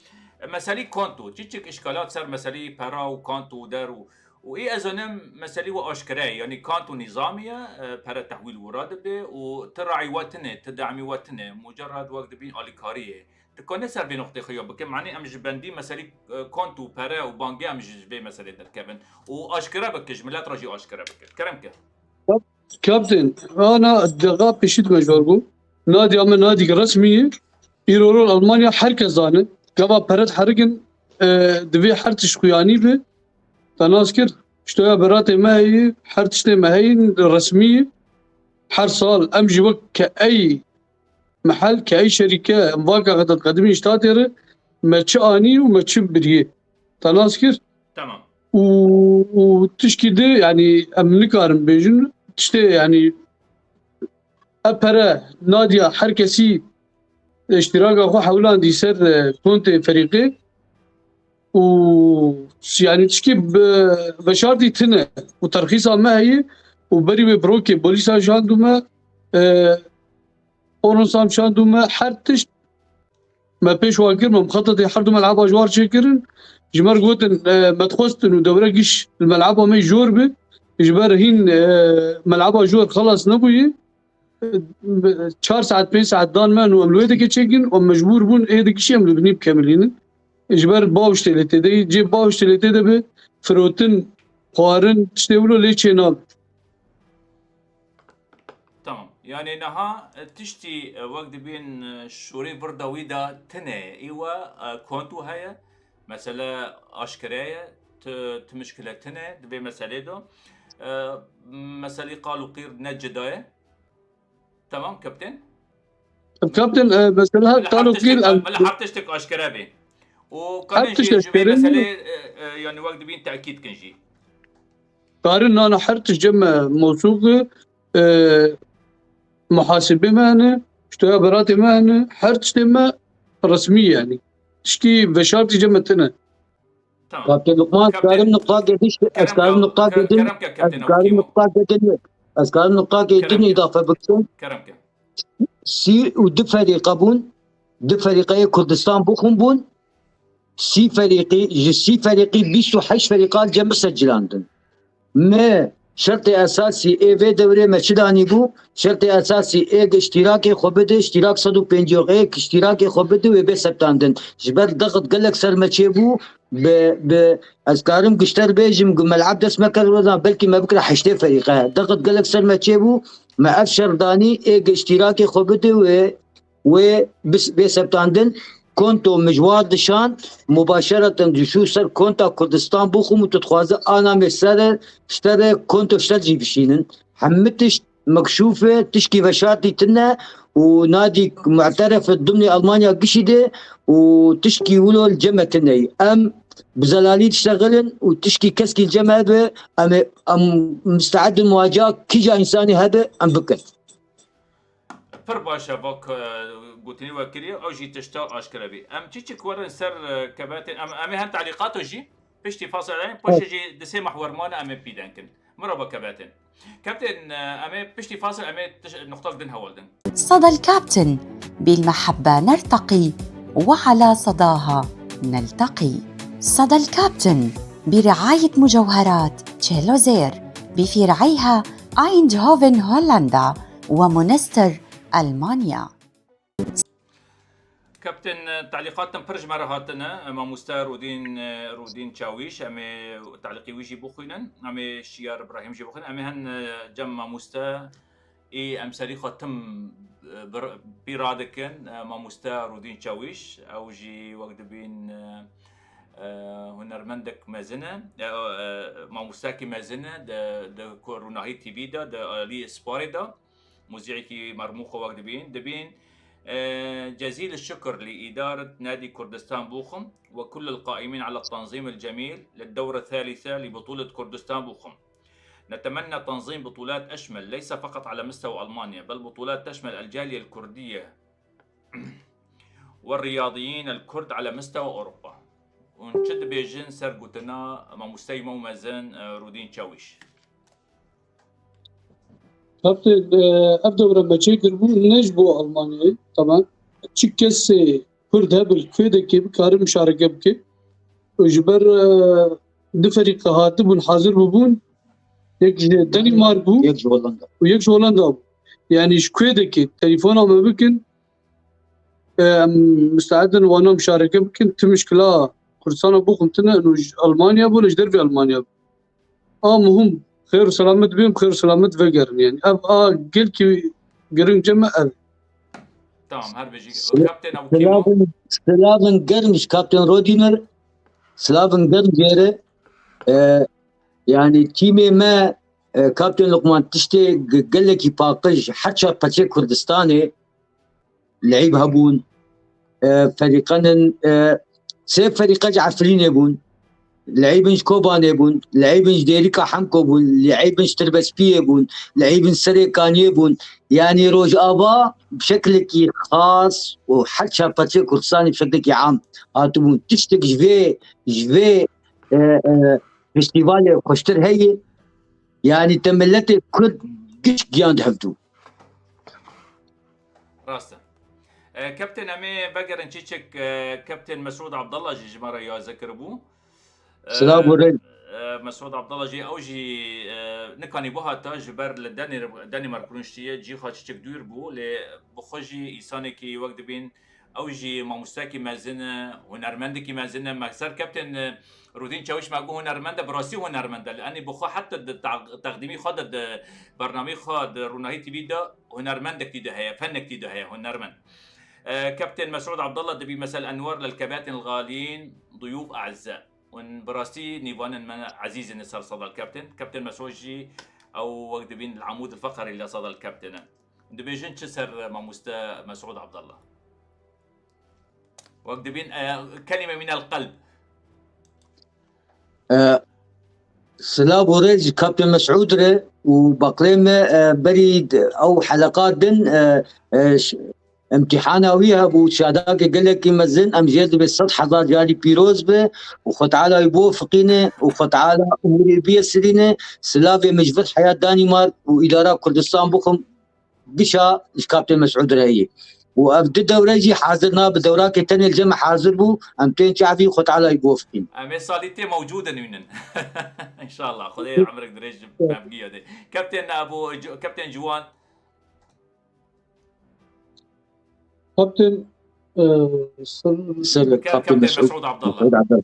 مسالي كونتو تشيك اشكالات صار مسالي برا وكونتو دار واي ازنم مسالي واشكراي يعني كونتو نظاميه برا تحويل ورادبه وترعي وطنه تدعمي وطنه مجرد وقت بين اليكاريه تكون سر بنقطة خيو بكم معني أمج بندي مسألة كونتو برا وبانجي أمج بي مسألة دركبن وأشكره بكش ملات رجي أشكره بكش كرمك كابتن أنا الدقاء بشيت مجبوركم نادي أما نادي رسمي يرورو ألمانيا حركة زانه قبل برد حركن دبي حرتش كياني به تناسكر اشتوى براتي ما هي حرتشتي ما هي رسمية حر صال أمجي وقت كأي محل كأي شركة مواقع قد تقدمي اشتاتيرة ما تشاني وما تشبريه تناسكر تمام وتشكي دي يعني أملكارم بيجن تشتي يعني أبرا نادية حركسي اشتراك أخو حولان دي سر كونت فريقي و يعني تشكي بشارتي تنه وترخيصها ما هي وبري بروكي بوليسا شاندوما اورنسام شاندوما حرتش ما بيش واكر ما مخطط حردو ملعبها جوار شكرن جمار قوتن ما تخوستن ودورة قش الملعبها ما يجور جبار هين ملعبها جور خلاص نبوي 4 ساعات 5 ساعات دان مان واملويدا كتشكن ومجبور بون ايدا كشي املو بنيب كاملين جبار باوش تلتي دي جيب باوش تلتي ده فروتن قارن تشتولو ليتشي ناب تمام يعني نها تشتي وقت بين شوري بردويدا تنه ايوا كونتو هيا مثلا اشكرايه تمشكله تنه دبي مساله دو مسالي قالوا قير نجدايه تمام كابتن كابتن مثلا قالوا قير ما حبتشتك اشكرابي وكان جي مساله يعني وقت بين تاكيد كنجي قارن انا حرتش جمع موثوقه محاسبه مهنه اشتغل براتي مهنه حرتش تما رسميه يعني تشكي بشارتي جمتنا كابتن لقمان اسكار النقاط قديش اسكار النقاط قديش اسكار النقاط قديش اضافه بكتن كرمك سي ود فريقون دو فريقي كردستان بوخم بون سي فريقي بيشو حش فريقات جنب سجلاندن ما شرط اساسي اي في دوره مشداني بو شرط اساسي اي اشتراكي خبده اشتراك 150 اشتراكي خبده وبي سبتاندن جبر ضغط قال لك سر ماتشيبو ب اسكارم قشتر بيجم ملعب دس مكر بلكي ما بكره حشتي فريقها ضغط قال لك سر ماتشيبو ما افشر داني اي اشتراكي خبده و بس بي سبتاندن كونتو مجوار دشان مباشرة دشو سر كونتا كردستان بوخم وتتخوازه انا مسر اشتري كونتو اشتري بشينن حمتش مكشوفة تشكي بشارتي تنا ونادي معترف ضمن المانيا قشده وتشكي ولو الجمع تني ام بزلالي تشتغلن وتشكي كسكي الجمع به ام مستعد المواجهه كي جا انساني هذا ام بكت. پر باشا باك قوتني وكري او جي تشتا اشكرا بي ام تشيك ورن سر كباتن ام هن تعليقاتو جي بشتي فاصل عليهم باش جي دسي محور مانا ام بيدانكن مرحبا كباتن كابتن ام بشتي فاصل ام نقطه دن هولدن صدى الكابتن، بالمحبة نرتقي وعلى صداها نلتقي. صدى الكابتن برعاية مجوهرات تشيلوزير بفرعيها ايندهوفن هولندا ومونستر ألمانيا. كابتن تعليقاتنا برج مرهاتنا ما مستار رودين تشاويش امي تعليقي ويجي بوخينا امي شيار ابراهيم جي بوخينا امي هن جمع مستا اي امسالي ختم بيرادكن ما مستا رودين تشاويش او جي وقت بين هنرمندك مازنه ما مستاكي مازنه د كوروناهي تي فيدا د لي سباريدا مذيعي مرموقه وقت دبين جزيل الشكر لإدارة نادي كردستان بوخم وكل القائمين على التنظيم الجميل للدورة الثالثة لبطولة كردستان بوخم. نتمنى تنظيم بطولات أشمل ليس فقط على مستوى ألمانيا بل بطولات تشمل الجالية الكردية والرياضيين الكرد على مستوى أوروبا. ونشد بيجن سرقتنا مستيمو مازن رودين تشاويش. كابتن ابدا ورا تشيكر بو نجبو المانيا طبعا تشكس كرد هبل كفيدك بكار مشاركه بك وجبر دفريق هاتب حاضر بون يك دنمارك بو يك هولندا ويك هولندا يعني شكويدك تليفونه ما بكن مستعد وانا مشاركه بكن مشكله كردستان بو قمتنا انه المانيا بو نجدر في المانيا مهم خير وسلامة بهم خير وسلامة فقر يعني قل كي قرن جمع تمام هر بيجي كابتن ابو كيمو سلافن قرمش كابتن رودينر سلافن قرم جيره يعني تيمي ما كابتن لقمان تشتي قال لك يباقج حتى باتشي كردستاني لعيب هبون فريقان سيف فريقاج عفرين يبون لعيبنش كوبان يبون لعيبنش ديريكا حمكو بون لعيبنش تربسبي يبون لعيبن سريكان يبون يعني روج ابا بشكل خاص وحتى باتشي كردستاني بشكل عام هاتبون تشتك جفي فيستيفال خوشتر هي يعني تملت كل قش جيان دحفتو راسا كابتن امي بقر نشيتشك كابتن مسعود عبد الله جي جمره يا ذكر بو سلام ورد مسعود عبد الله جي او جي نكاني بوها تا جبر لداني ماركرونشتيه جي خاطشك دور بو ل بخوجي انسانكي وقت بين او جي ما مستاكي مازنه هنرمندكي مازنه مكسر كابتن رودين تشاويش معقو هنرمنده براسي هنرمنده لاني بخو حتى تقديمي خد برنامج خد روناهي تي في ده هنرمندك تي ده هي فنك تي ده هي هنرمند كابتن مسعود عبد الله دبي مساء الانوار للكباتن الغاليين ضيوف اعزاء ونبراسي نيفان من عزيز نسال صدى الكابتن كابتن مسعود جي او وقت بين العمود الفقري اللي صدى الكابتن دبيجن تشسر مع مسعود عبد الله وقت بين كلمه من القلب سلام وريج كابتن مسعود ري وبقليم بريد او حلقات دن امتحاناويها ابو شاداك قال لك يمزن ام جيد بالسطح هذا جالي بيروز به وخد على يوفقينا وخد على اموري بيسرينا سلافي مجبر حياه دنمارك واداره كردستان بكم قشا كابتن مسعود ري وابدا دوريجي حاضرنا بدورات الثانيه الجمع حاضر بو امتين شعبي خد على يوفقين امي صاليتي موجوده منن ان شاء الله خذي عمرك دريج مبقيه دي كابتن كابتن جوان كابتن كابتن مسعود عبد الله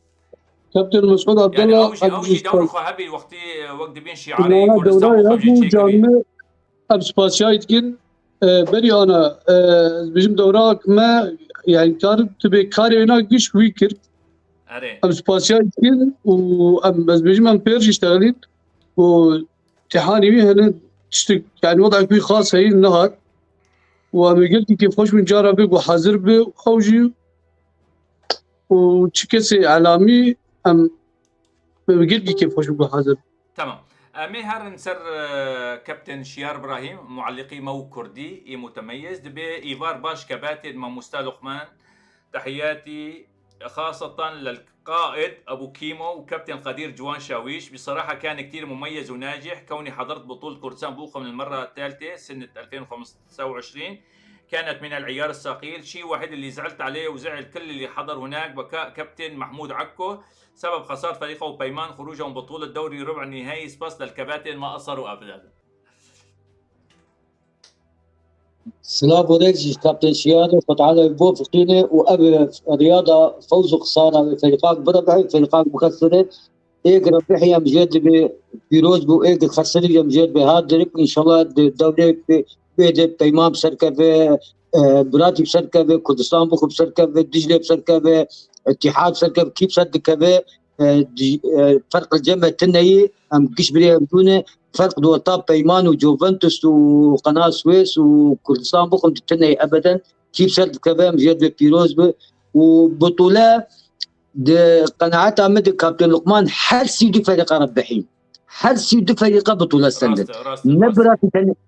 كابتن مسعود عبد يعني الله اوجي دور خهبي وقت بين شعاري كردستان بوخم جامعه ابسباسيايت كن بري انا بجم دوراك ما يعني كارب تبي كاري هنا قش ويكر اري ابسباسيايت كن وام بس بجم ام بيرج اشتغلت وامتحاني بيه هنا تشتك يعني وضعك بيه خاص هي النهار وأنا قلت كيف خوش من جاربك وحاضر به أوجي وتشكسي علامي ام بقلقي كيف وش بقى حاضر. تمام. امي هارن سر كابتن شيار ابراهيم معلقي مو كردي متميز دبي ايفار باش كباتن ما مستا لقمان. تحياتي خاصة للقائد ابو كيمو وكابتن قدير جوان شاويش، بصراحة كان كتير مميز وناجح. كوني حضرت بطولة كردستان بوخم للمرة الثالثة سنة 2025 كانت من العيار الثقيل. شيء واحد اللي زعلت عليه وزعل كل اللي حضر هناك بكاء كابتن محمود عكو سبب خسارة فريقه وبيمان خروجهم بطولة دوري ربع النهائي. سباس للكباتن ما قصروا ابدا. سلام عليكم كابتن شيادة، فتعالى يوفقيني وأبي رياضة فوز وخسارة فريقاك بربحي فريقاك مخسرة. إيك ربحي يا مجد بفيروز بو إيك خسري يا مجد بهادرك إن شاء الله الدولة بيد بيمان بسركة براتي بسركة كردستان بوخ بسركة دجلة بسركة اتحاد بسركة كيف سركة فرق الجمع التنهي أم كش بريها بدونه فرق دول طاب بيمان وجوفنتوس وقناة سويس وكردستان بوخم تتنهي أبدا كيف سرد كبام جد بيروز وبطولة قناعتها مد كابتن لقمان حرسي يدي فريق ربحين حرسي يدي فريق بطولة السنة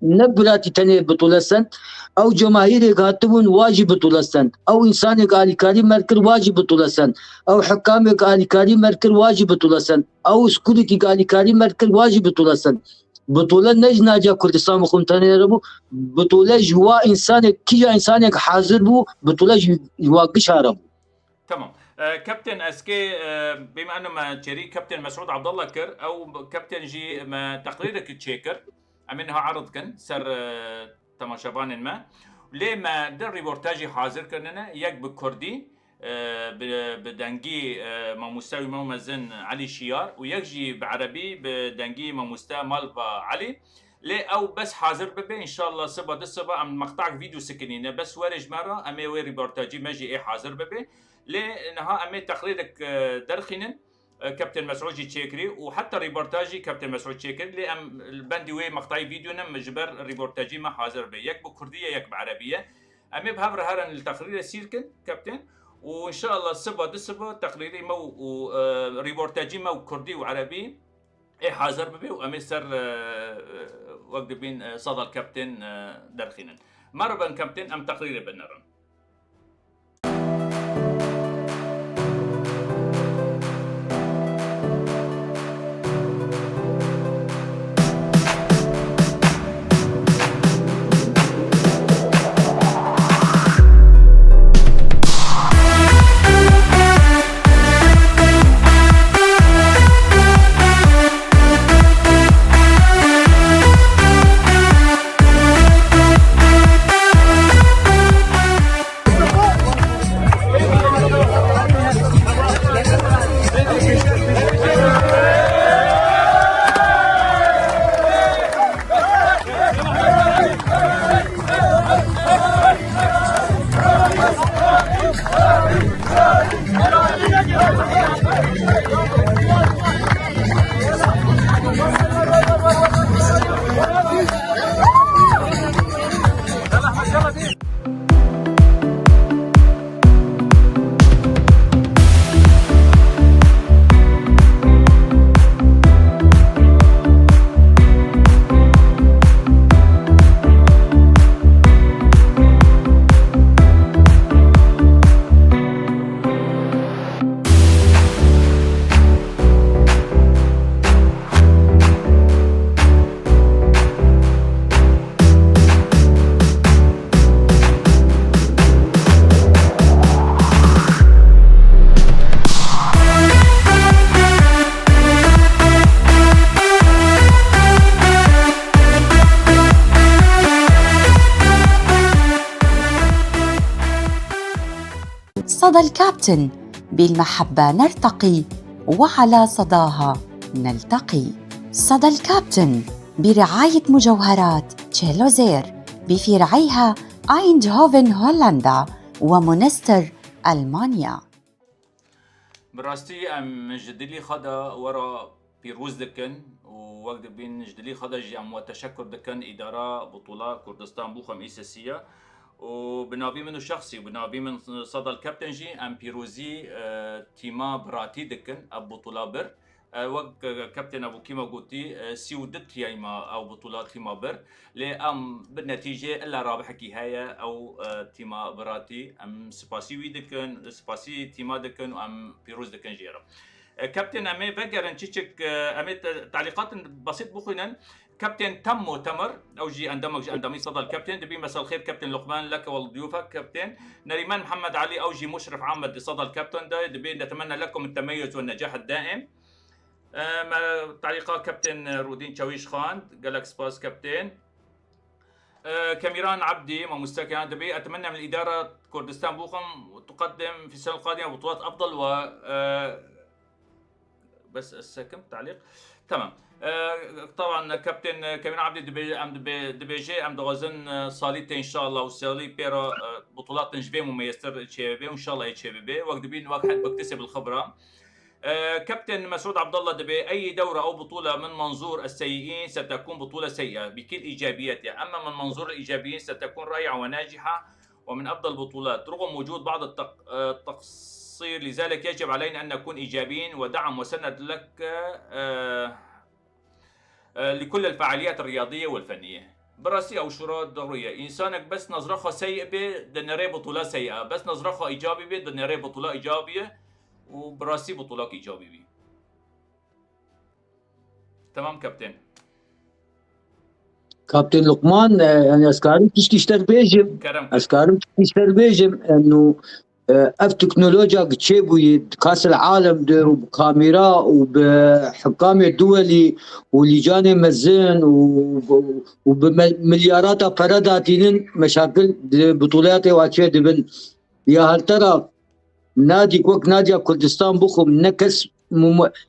نبراتي تاني بطولة السنة أو جماهيري قاتبون واجب بطولة السنة أو إنساني قالي كاري مركر واجب بطولة السنة أو حكامي قالي كاري مركر واجب بطولة السنة أو سكولتي قالي كاري مركر واجب بطولة السنة. بطولة نج ناجا كردستان مخون تاني ربو بطولة جوا إنساني كيا إنساني حاضر بو بطولة جوا قشارة. تمام. كابتن اسكي بما انه ما شريك كابتن مسعود عبد الله كر او كابتن جي ما تقريرك تشيكر امنها عرض كن سر تماشبان ما ليه ما در ريبورتاجي حاضر كننا يك بكردي بدنجي ما مستوى ما مزن علي شيار ويجي بعربي بدنجي ما مستوى مالفا علي ليه او بس حاضر ببي ان شاء الله سبا دسبا ام مقطع فيديو سكنينه بس ورج مره امي وي ريبورتاجي ماجي اي حاضر ببي لانها امي تقريرك درخنن كابتن مسعود تشيكري وحتى ريبورتاجي كابتن مسعود تشيكري اللي ام البندي وي مقطعي فيديو نم مجبر ريبورتاجي ما حاضر بي يك بكرديه يك بعربيه امي بهبر هرن التقرير سيركن كابتن وان شاء الله سبا دسبا تقريري مو ريبورتاجي مو كردي وعربي اي حاضر ببي وامي سر وقت بين صدى الكابتن درخنن مربا كابتن ام تقرير بنرن. صدى الكابتن بالمحبة نرتقي وعلى صداها نلتقي. صدى الكابتن برعاية مجوهرات تشيلوزير بفرعيها ايندهوفن هولندا ومونستر ألمانيا. براستي ام جدلي خدا ورا بيروز دكن ووقت بين جدلي خدا جي ام وتشكر دكن إدارة بطولة كردستان بوخم إساسية وبنابي منه شخصي وبنابي من صدى الكابتن جي ام بيروزي تيما براتي دكن اب بطوله بر وق كابتن ابو كيما قلتي سيودت يايما او بطولات تيما بر لام بالنتيجه الا رابح كي هاي او تيما براتي ام سباسي وي دكن سباسي تيما دكن ام بيروز دكن جيرا كابتن امي فكر نشيك امي تعليقات بسيط بخينا كابتن تم مؤتمر او جي اندمج صدى الكابتن دبي مساء الخير كابتن لقمان لك ولضيوفك كابتن نريمان محمد علي او جي مشرف عام لصدى الكابتن ده دبي نتمنى لكم التميز والنجاح الدائم. تعليقات كابتن رودين شاويش خان قال لك سباس كابتن. كاميران عبدي ومستكان دبي اتمنى من الاداره كردستان بوخم تقدم في السنه القادمه بطولات افضل و بس السكم تعليق تمام. طبعا كابتن كاميران عبدي دبي جي ام دوغزن صاليتي ان شاء الله وسالي بيرا بطولات نجبي مميزتر تشيبي وان شاء الله يتشيبي وقت دبي واحد بكتسب الخبره. كابتن مسعود عبد الله دبي اي دوره او بطوله من منظور السيئين ستكون بطوله سيئه بكل ايجابياتها، اما من منظور الايجابيين ستكون رائعه وناجحه ومن افضل البطولات رغم وجود بعض التقصير، لذلك يجب علينا ان نكون ايجابيين ودعم وسند لك لكل الفعاليات الرياضيه والفنيه. براسي او شروط ضروريه انسانك بس نظرتها سيئه بدنا بطوله سيئه، بس نظرتها ايجابيه بدنا بطوله ايجابيه وبراسي بطولات ايجابيه. تمام كابتن. كابتن لقمان يعني اسكارم تشكيشتر بيجم كرم اسكارم تشكيشتر بيجم انه اف تكنولوجيا تشيبوي كاس العالم ديروا بكاميرا وبحكام الدولي ولجان مزن وبمليارات فراداتين مشاكل بطولات واشياء دبن. يا هل ترى نادي كوك نادي كردستان بوخم نكس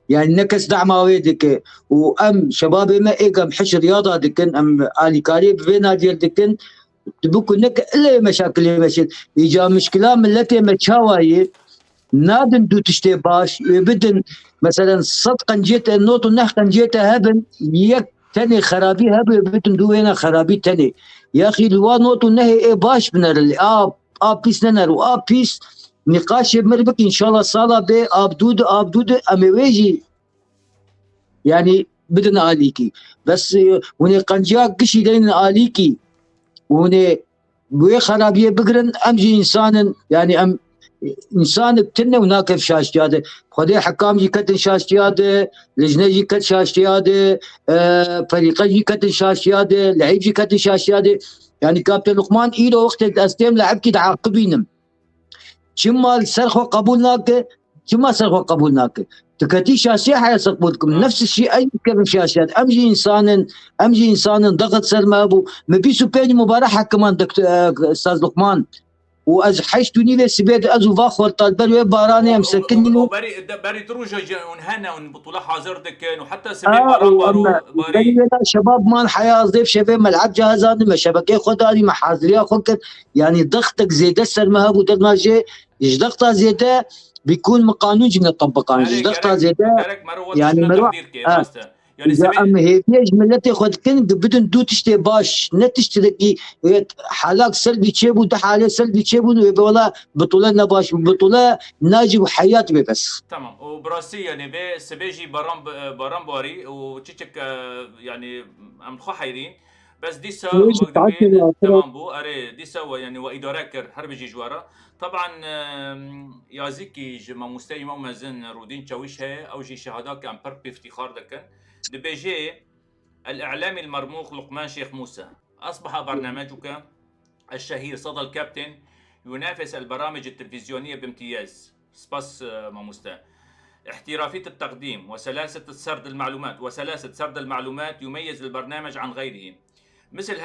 يعني نكس دعمه ديك وام شباب ما ايقام حش رياضه دكن ام الي كاري بين ديال دكن تبوك نك الا مشاكل مشي يجا مشكله ملتي متشاواي نادن دو تشتي باش بدن مثلا صدقا جيت النوت نحقا جيت هبن يك تاني خرابي هبن بدن دوينا خرابي تاني يا اخي الوا نوت نهي باش بنر اللي بيس ننر بيس نقاش مربك ان شاء الله صاله بي ابدود امويجي يعني بدنا اليكي بس وني قنجا قشي لين اليكي وني بوي خرابيه بقرن امجي انسان يعني ام انسان بتنه هناك في شاشتياده خدي حكام جي كتن شاشتياده لجنه جي كت شاشتياده فريق جي كتن شاشتياده لعيب جي كتن شاشتياده يعني كابتن لقمان ايده وقت الاستيم لعبكي تعاقبينم شما سرخوا قبولناك شما سرخوا قبولناك تكتي شاشيه حيسقبولكم نفس الشيء اي كلمه شاشات امجي انسان ضغط سر ما ابو ما بيسو بيني مباراه كمان استاذ لقمان واز حيشتوني لي سبيد ازو فاخور طالبر باراني مسكني بري دروجه ونهنا والبطوله حاضر دكن وحتى سبيد باران باري شباب مال حياه ضيف شباب ملعب جاهزان ما شبكه خداني ما حاضريه خد يعني ضغطك زياده سر ما ابو در ما جي ضغطه زياده بيكون قانون جنا طبقان ضغطه زياده يعني مروح يعني اما هي فيش ملتي خد كن بدون دو تشتي باش نتشتركي حالات سلبي تشيبو ده حاله سلبي تشيبو ولا بطوله نباش بطوله ناجي وحياه بس تمام. وبراسي يعني بي سبيجي برام بوري وتشيك يعني ام خو حيرين بس ديسا تمام بو اري ديسا يعني وادراكر هربجي جوارا طبعا يازيكي جما مستوى مازن رودين تشاويش هي او جي شهادات كان برك بافتخار دكن دبي جي الاعلامي المرموق لقمان شيخ موسى اصبح برنامجك الشهير صدى الكابتن ينافس البرامج التلفزيونيه بامتياز سباس ماموستا. احترافيه التقديم وسلاسه سرد المعلومات يميز البرنامج عن غيره. مثل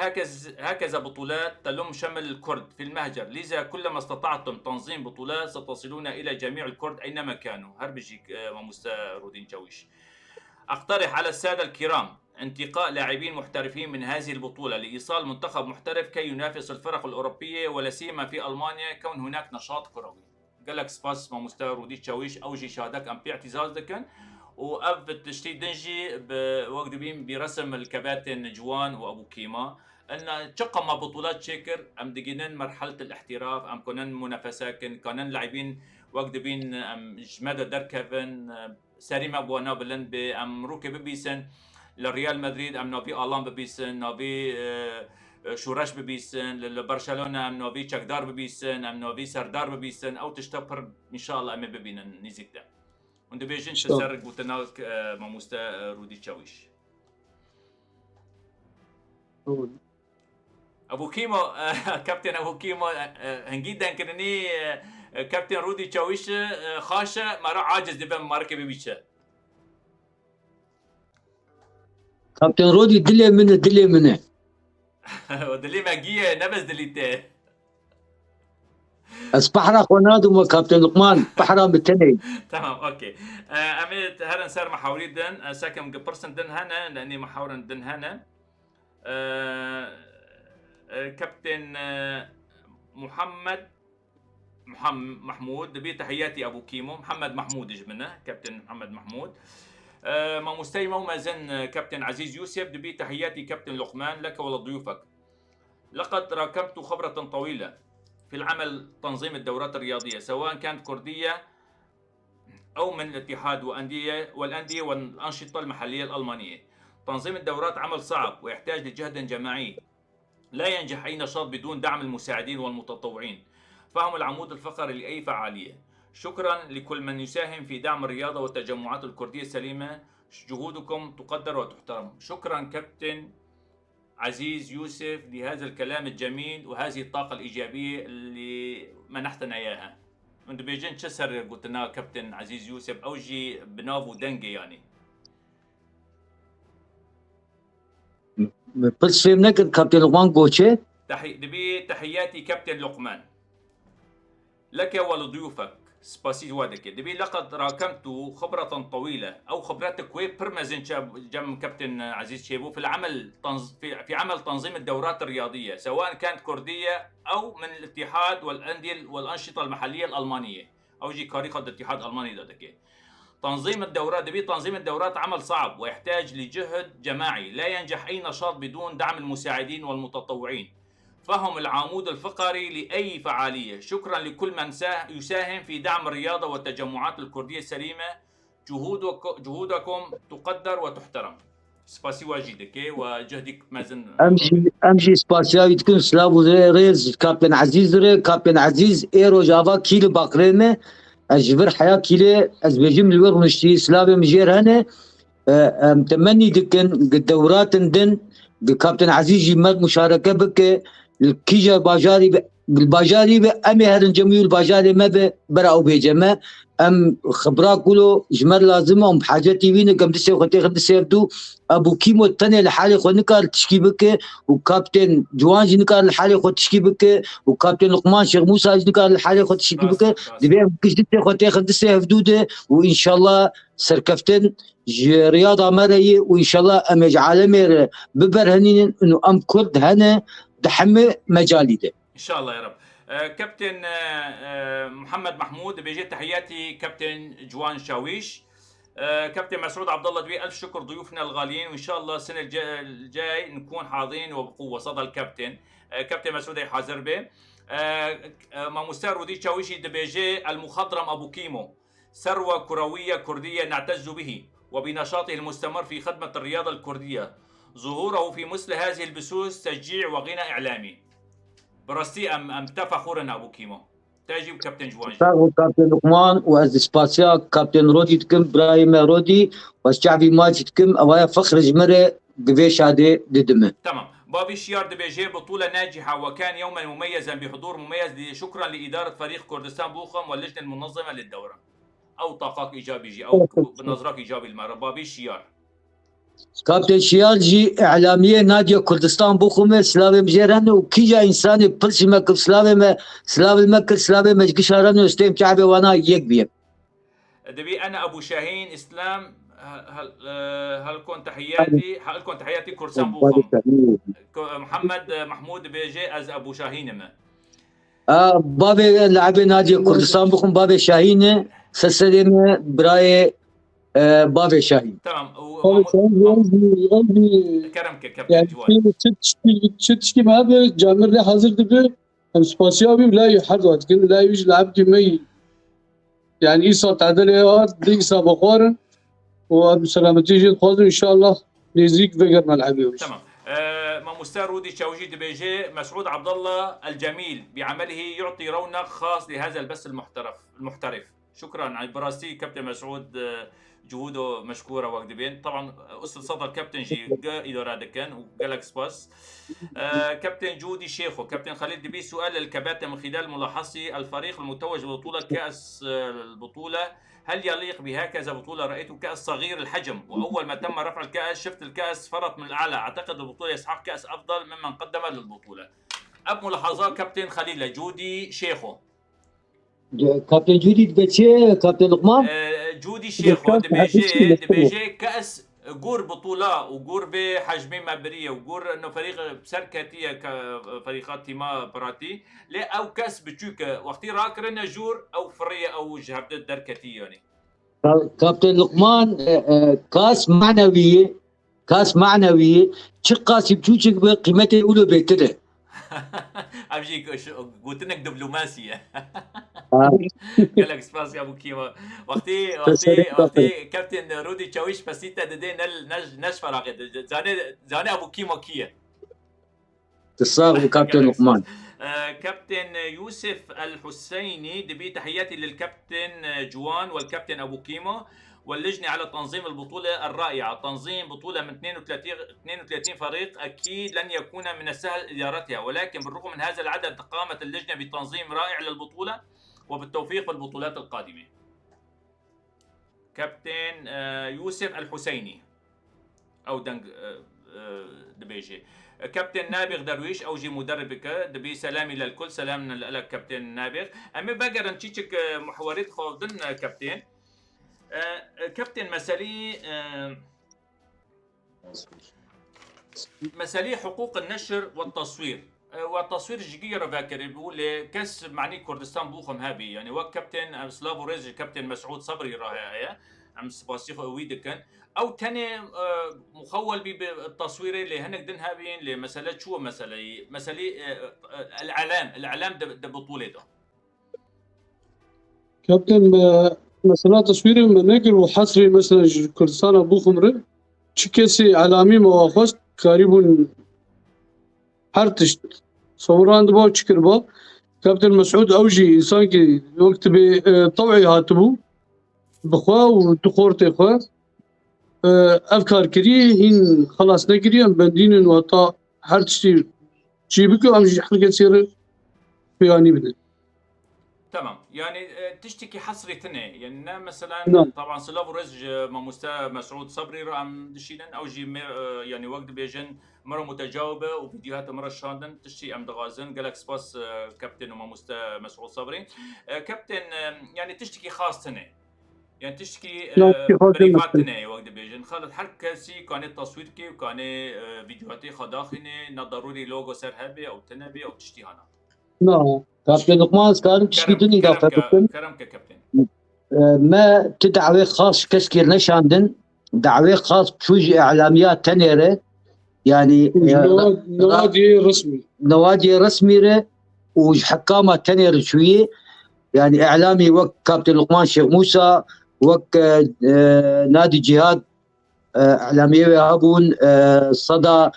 هكذا بطولات تلم شمل الكرد في المهجر، لذا كلما استطعتم تنظيم بطولات ستصلون الى جميع الكرد اينما كانوا. هربجي ماموستا رودين جويش. اقترح على الساده الكرام انتقاء لاعبين محترفين من هذه البطوله لايصال منتخب محترف كي ينافس الفرق الاوروبيه ولا سيما في المانيا كون هناك نشاط كروي. قال لك سباس ماموستا رودين جويش اوجي شهادك ام باعتزاز دكن وأب تشتي دنجي بوقت بين برسم الكباتن جوان وأبو كيما أن تشقم بطولات شكر أم دقينن مرحلة الاحتراف أم كونن منافسات كانن لاعبين وقت بين أم جمادة دركفن سريما بوانا بلن بأم روكي ببيسن لريال مدريد أم نوبي آلان ببيسن نوبي شورش ببيسن لبرشلونة أم نوبي تشاكدار ببيسن أم نوبي سردار ببيسن أو تشتبر إن شاء الله أم ببينن نيزيك und du bist Stimmt. sehr gut man musste Rudi Chawish. ابو كيمو كابتن ابو كيمو هنجيدا كنني كابتن رودي تشاويش خاشه مرا عاجز دبن مركب بيتشا كابتن رودي دلي منه ودلي ماجيه نبز دليته اسبحرا خونادو كابتن لقمان بحرا بالتني تمام اوكي اميت هرن سار محاوري دن ساكم برسن دن هنا لاني محاورن دن هنا كابتن محمد محمود دبي تحياتي ابو كيمو محمد محمود جمنا كابتن محمد محمود ما مستوى وما زن كابتن عزيز يوسف دبي تحياتي كابتن لقمان لك ولضيوفك لقد راكمت خبرة طويلة في العمل تنظيم الدورات الرياضية سواء كانت كردية أو من الاتحاد والأندية والأنشطة المحلية الألمانية. تنظيم الدورات عمل صعب ويحتاج لجهد جماعي لا ينجح أي نشاط بدون دعم المساعدين والمتطوعين، فهم العمود الفقري لأي فعالية. شكرا لكل من يساهم في دعم الرياضة والتجمعات الكردية السليمة، جهودكم تقدر وتحترم. شكرا كابتن عزيز يوسف لهذا الكلام الجميل وهذه الطاقة الإيجابية اللي منحتنا إياها. من بيجن تشسر قلت لنا كابتن عزيز يوسف أوجي بنافو دنجي يعني. بس فهمنا كابتن لقمان قوتشي دبي تحياتي كابتن لقمان لك ولضيوفك سباسي وادك. دبي لقد راكمت خبرة طويلة أو خبرتك وي برمزن جم كابتن عزيز شيبو في العمل في عمل تنظيم الدورات الرياضية سواء كانت كردية أو من الاتحاد والأندية والأنشطة المحلية الألمانية أو جي كاريخة الاتحاد الألماني دادك. تنظيم الدورات دبي تنظيم الدورات عمل صعب ويحتاج لجهد جماعي لا ينجح أي نشاط بدون دعم المساعدين والمتطوعين، فهم العمود الفقري لأي فعالية. شكرا لكل من يساهم في دعم الرياضة والتجمعات الكردية السليمة، جهودكم تقدر وتحترم. سباسي واجدك وجهدك مازن امشي سباسيا يتكون سلافو ريز كابتن عزيز ايرو جافا كيلو باقريمه اجبر حياه كيلو ازبجم الور نشتي سلافي مجير هنا متمني دكن الدورات ندن بكابتن عزيز يمد مشاركه بك الكيجا بالباجاري امي هرن جميع الباجاري ما براو بيجما ام خبرا كله جمر لازمه ام حاجتي وين كم دسي وختي خدسي بدو ابو كيمو الثاني لحالي خو نكار تشكي بك وكابتن جوان نكار لحالي خو تشكي بك وكابتن لقمان شيخ موسى نكار لحالي خو تشكي بك دبي كشتي خوتي خدسي حدوده وان شاء الله سركفتن رياضه مرئي وان شاء الله ام عالمي ببرهنين انه ام كرد هنا دحمه مجالي ده ان شاء الله يا رب. كابتن محمد محمود بيجي تحياتي كابتن جوان شاويش. كابتن مسعود عبد الله دبي الف شكر ضيوفنا الغاليين وان شاء الله السنه الجاي نكون حاضرين وبقوه. صدى الكابتن كابتن مسعود حاضر به. ما مستر ودي شاويشي دبيجي المخضرم ابو كيمو ثروه كرويه كرديه نعتز به وبنشاطه المستمر في خدمه الرياضه الكرديه. ظهوره في مثل هذه البثوث تشجيع وغنى اعلامي. برستي ام تفخرنا ابو كيمو تاجي وكابتن جوانجي كابتن لقمان واز سباسيا كابتن رودي تكم برايم رودي والشعبي ماجي تكم اوايا فخر جمره قبيش هذه ددمه. تمام. بابي شيار دبيجي بطولة ناجحة وكان يوما مميزا بحضور مميز. شكرا لإدارة فريق كردستان بوخم واللجنة المنظمة للدورة. أو طاقاك إيجابي جي أو بنظرك إيجابي المرة. بابي شيار كابتن شيار جي إعلامية نادية كردستان بوخم سلاوي مجيران وكيجا إنساني بلسي مكب سلاوي مكر سلاوي مجقشاران وستيم شعبي وانا يكبير. دبي أنا أبو شاهين إسلام هل كنت تحياتي كردستان بوخم. محمد محمود بيجي از ابو شاهين ما بابي لاعبي نادي كردستان بوخم بابي شاهين سسلم براي بافي شاهين. تمام هذا قصدي كرمك كابتن يعني جواد. تشتكي ما به جامر لي حاضر دبي ام سباسيابي ولا يحد وقت كن لا يوجد لعب كمي يعني إيسا تعدل يوات دي إيسا بخارن وأبو سلامتي جيد قادر إن شاء الله نزيك فقر ملعبي وش. تمام. ما مستر رودي تشاوجي دبيجي مسعود عبد الله الجميل بعمله يعطي رونق خاص لهذا البث المحترف. شكرا على براسي كابتن مسعود، جهوده مشكوره وقت بين. طبعا اسد صدى الكابتن جي اداره دكان وجالك سباس. كابتن جودي شيخو كابتن خليل دبي سؤال للكباتن من خلال ملاحظتي الفريق المتوج ببطوله كاس البطوله، هل يليق بهكذا بطولة؟ رأيته كأس صغير الحجم، وأول ما تم رفع الكأس شفت الكأس فرط من الأعلى. أعتقد البطولة يستحق كأس أفضل ممن قدم للبطولة. ملاحظات كابتن خليل جودي شيخو. كابتن جودي دبيجي كابتن لقمان جودي شيخو دبيجي كأس جور بطولة وجور بحجمي مبرية وجور انه فريق بسركتية كفريقات ما براتي لا او كأس بتشوك وقتي راكرنا جور او فرية او جهبت دركتية يعني. كابتن لقمان كاس معنوية شقاس بتشوك بقيمته الاولى بيتده. ابجيك قلت لك دبلوماسية. قال لك سباس يا ابو كيما. وقتي كابتن رودي تشاويش بسيطه ددي نج فراغ زاني ابو كيما كيه تصاغ كابتن لقمان. كابتن يوسف الحسيني دبي تحياتي للكابتن جوان والكابتن ابو كيمو واللجنه على تنظيم البطوله الرائعه. تنظيم بطوله من 32 فريق اكيد لن يكون من السهل ادارتها، ولكن بالرغم من هذا العدد قامت اللجنه بتنظيم رائع للبطوله وبالتوفيق في البطولات القادمة. كابتن يوسف الحسيني أو دنج دبيجي. كابتن نابغ درويش أوجي مدربك دبي سلامي للكل. سلامنا لك كابتن نابغ. أما بقر نشيك محوريت خوضن كابتن. كابتن مسالي حقوق النشر والتصوير والتصوير جيجيرا فاكر بيقول كاس معني كردستان بوخم هابي يعني وقت كابتن سلافو ريز كابتن مسعود صبري راهي عم سباسيخ ويدكن او تاني مخول بالتصوير اللي هنك دن هابين لمسألة شو مسألة الاعلام ده بطولة ده كابتن مثلا تصويري مناقل وحصري مثلا كردستان بوخم ري تشكيسي علامي مواخص قريب هرتشت صوران دبا تشكر با كابتن مسعود اوجي انسان كي وقت بطوعي هاتبو بخوا ودخورتي خوا افكار كري هين خلاص نكري ام بندين وطا هرتشتي جيبكو ام حلقه تصير بياني بدل. تمام يعني تشتكي حصري تنه يعني مثلا نعم. طبعا سلافو رزج مستوى مسعود صبري رام دشينن او جي يعني وقت بيجن مره متجاوبه وفيديوهات مره شاندن تشتي ام دغازن قالك سباس كابتن مستوى مسعود صبري. كابتن يعني تشتكي خاص تنه يعني تشتكي بريفات تنه وقت بيجن خالد حركسي كانت تصويركي وكان فيديوهاتي خداخني ضروري لوجو سرهبي او تنبي او تشتي هنا. نعم. كابتن لقمان كان تشكيتني اضافه كرمك كابتن. ما تدعوي خاص كسكير نشاندن دعوي خاص بشوج اعلاميات تنيره يعني نوادي رسمي وحكامه تنيره شويه يعني اعلامي وقت كابتن لقمان شيخ موسى وقت نادي جهاد اعلاميه هابون صدى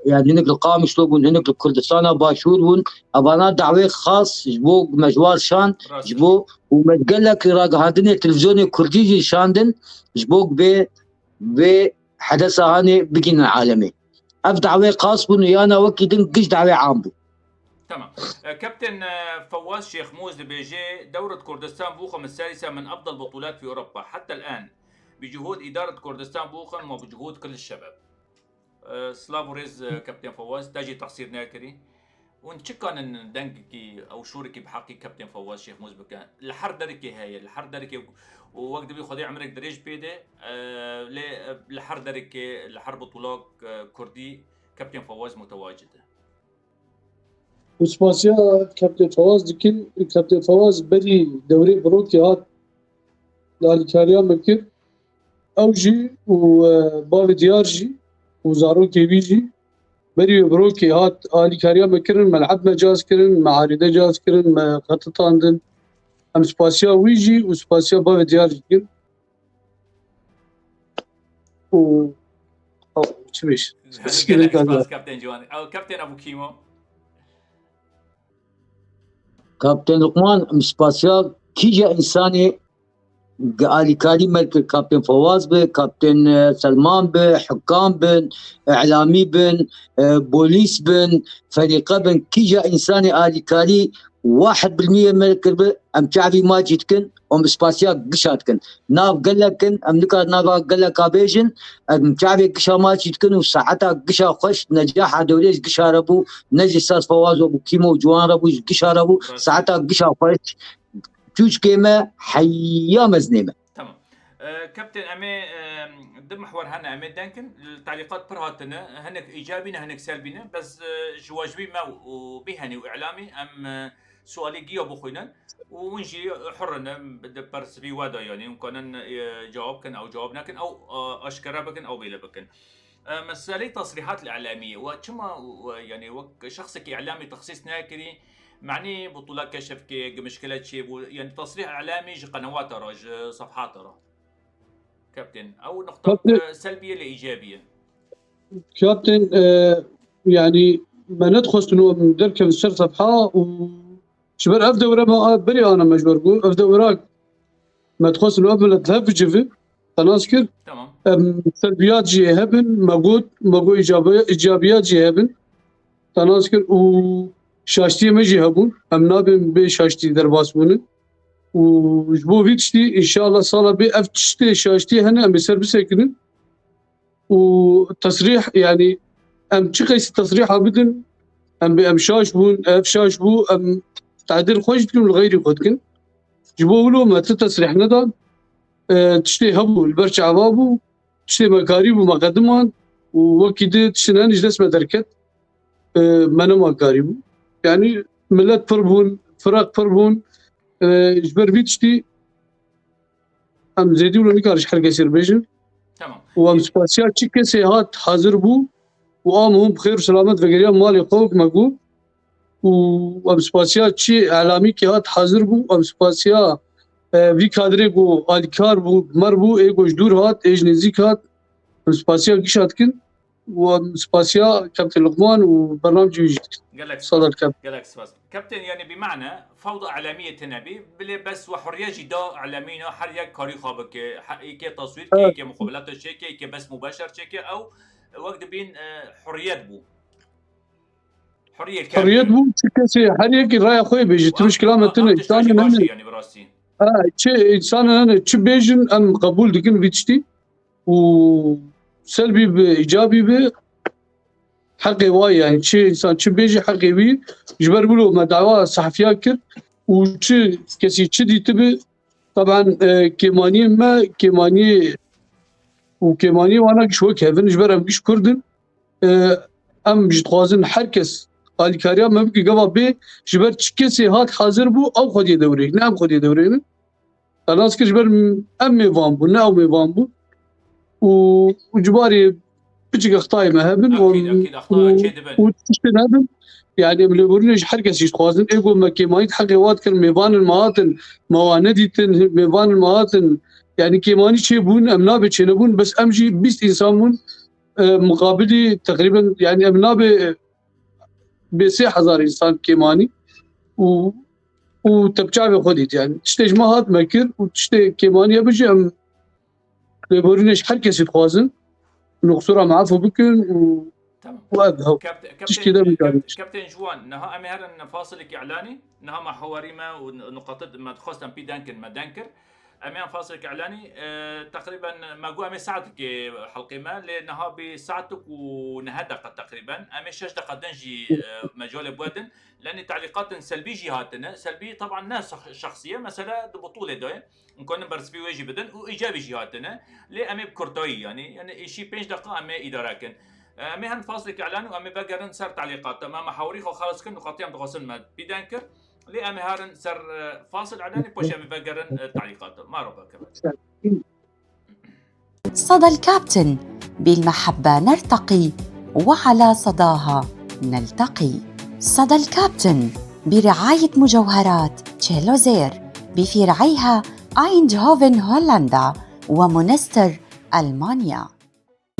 يعني هناك القامش لوبون هناك الكردستان باشور ابانا دعوي خاص جبو مجوال شان جبو ومتقال لك راق هادني التلفزيون الكردي شاندن جبوك ب حدث هاني بقينا العالمي اف دعوي خاص بن يانا وكيدن قش دعوي عام بو. تمام. كابتن فواز شيخ موز بيجي دورة كردستان بوخم الثالثة من افضل بطولات في اوروبا حتى الان بجهود ادارة كردستان بوخم وبجهود كل الشباب. سلافو ريز كابتن فواز تاجي تقصير ناكري ونشكان دنكي او شوركي بحقي كابتن فواز شيخ مزبكان الحر دركي هاي الحر دركي ووقت بي خدي عمرك دريج بيدي الحر دركي الحر بطولات كردي كابتن فواز متواجد. وسباسيا كابتن فواز دكين كابتن فواز بدي دوري بروكي هات لالكاريا مكر اوجي وباب ديارجي وزاروكي بيجي بري بروكي هات الي كاريا مكرن ملعب مجاز كرن معارضه جاز كرن ما خطط عندن ام سباسيا ويجي وسباسيا باب ديارجي كرن و تشبيش قال لك سباس كابتن جوان او كابتن ابو كيمو. كابتن لقمان سباسيا كيجا انساني آلي كاري ملك كابتن فواز به كابتن سلمان به حكام بن اعلامي بن بوليس بن فريقه بن كيجا انساني آلي كاري 1% ملك به ام شعبي ما جيتكن ام سباسيا قشاتكن ناف قلكن ام نكا ناف قلك ابيجن ام شعبي قشا ما جيتكن وساعتها قشا خش نجاح دوليش قشا ربو نجي ساس فواز وابو كيمو وجوان ربو قشا ربو ساعتها قشا خش توش كيما حيا مزنيمه. تمام. كابتن امي ضمن محور هنا امي دانكن التعليقات برهاتنا هنك ايجابينا هنك سلبينا بس جواجبي ما وبيهني واعلامي ام سؤالي جيو بخوينا ونجي حرنا برس في وادا يعني ممكن جوابكن او جوابنا كن او اشكرا بكن او بيلا بكن. مسألة تصريحات الإعلامية وكما يعني شخصك إعلامي تخصيص ناكري معني بطولة كشف كي مشكلة شيء يعني تصريح إعلامي قنوات راج صفحات را كابتن أو نقطة سلبية لإيجابية. كابتن يعني ما ندخل إنه ندرك في السر صفحة وشبر أفدا ورا ما بري أنا مجبر أقول أفدا وراك ما تدخل إنه قبل تهف جفي تناسكر. تمام. سلبيات جي هبن مقول إيجابيات جي هبن تناسكر وشاشتي ما جي هبون أم نابن بشاشتي درباسبون وجبو فيتشتي إن شاء الله صار بأفتشتي شاشتي هنا أم بسر بسكنن وتصريح يعني أم تشخيص التصريح بدن أم بأمشاش بون أفشاش بو أم تعديل خوشتكم الغير خدكن جبو له ما تتصريح ندان تشتي هبو البرش عبابو تشتي مكاريبو مقدمان ووكيد تشنان جلس مدركت منا مكاريبو يعني ملت فربون فراق فربون جبر بيتشتي ام زيدي ولا نكارش حركه يصير بيجن. تمام. وام سباسيال تشيكي سيهات حاضر بو وامهم بخير وسلامة وقريا مالي قوك مقو وام سباسيال تشي اعلامي كي هات حاضر بو ام سباسيال في كادري بو الكار بو مربو ايجو جدور هات ايج نزيك هات ام سباسيال قشاتكن وام سباسيال كابتن لقمان وبرنامج يجي صدر قال لك سباس كابتن يعني بمعنى فوضى اعلاميه تنبي بس وحريه جدا اعلاميه حريه كاري خابك كي تصوير كي مقابلات شيكي كي بس مباشر شيكي او وقت بين حريات بو حريات بو كسي حريه كي راي اخوي بيجي مشكله مثلا انسان يعني براسي شيء انسان انا تشبيجن ام قبول دكن بيتشتي وسلبي بايجابي ب حقي واي يعني شيء انسان تشبيجي حقي بي جبر بلو ما دعوه صحفيات كر وشي كسي تشدي تبي طبعا كيماني ما كيماني وكيماني وانا شو كيفن جبر ام قش كردن ام جد خوازن حركس الكاريا ما بقي قبا بي جبر كسي هات حاضر بو او خدي دوري نعم خدي دوري الناس كجبر امي فامبو ناو مي فامبو وجباري بيجي اخطاي ما هبن اكيد اخطاء جدبن وتشتن هبن يعني من برنيش حركه شي خوازن ايغو ما كيماني حقي وات كان ميبان المواطن موانديتن ميبان المواطن يعني كيماني شي بون امنابه شنبون بس امجي بيست انسان مقابلي تقريبا يعني امنابه ب 6000 انسان كيماني وتبجع خديت يعني تشتي جماعات مكر وتشتي كيمانيا بيجي ام لبورنيش حركه شي خوازن نقصرها معاه بكن وابها كابتن جوان نها امي هذا فاصلك اعلاني نها مع حواريما ونقاط ما تخص بي دانكن ما دانكر امي فاصلك اعلاني تقريبا ما جو امي ساعتك حلقه ما لانها بساعتك ونهدق تقريبا امي 6 دقائق دنجي مجال بودن لان تعليقات سلبي جهاتنا سلبي طبعا ناس شخصيه مثلا بطوله ده نكون برس في وجه بدن وايجابي جهاتنا لامي بكرتوي يعني شيء 5 دقائق امي اداره كن امي هنفاصلك اعلان وامي بقرن صار تعليقات تمام حوريخ وخلص كن نقاطيام تغسل ما بدانكر لامي هارن صار فاصل اعلاني بوش امي بقرن تعليقات ما ربا كمان صدى الكابتن بالمحبة نرتقي وعلى صداها نلتقي. صدى الكابتن برعاية مجوهرات تشيلوزير بفرعيها أيندهوفن هولندا ومونستر ألمانيا.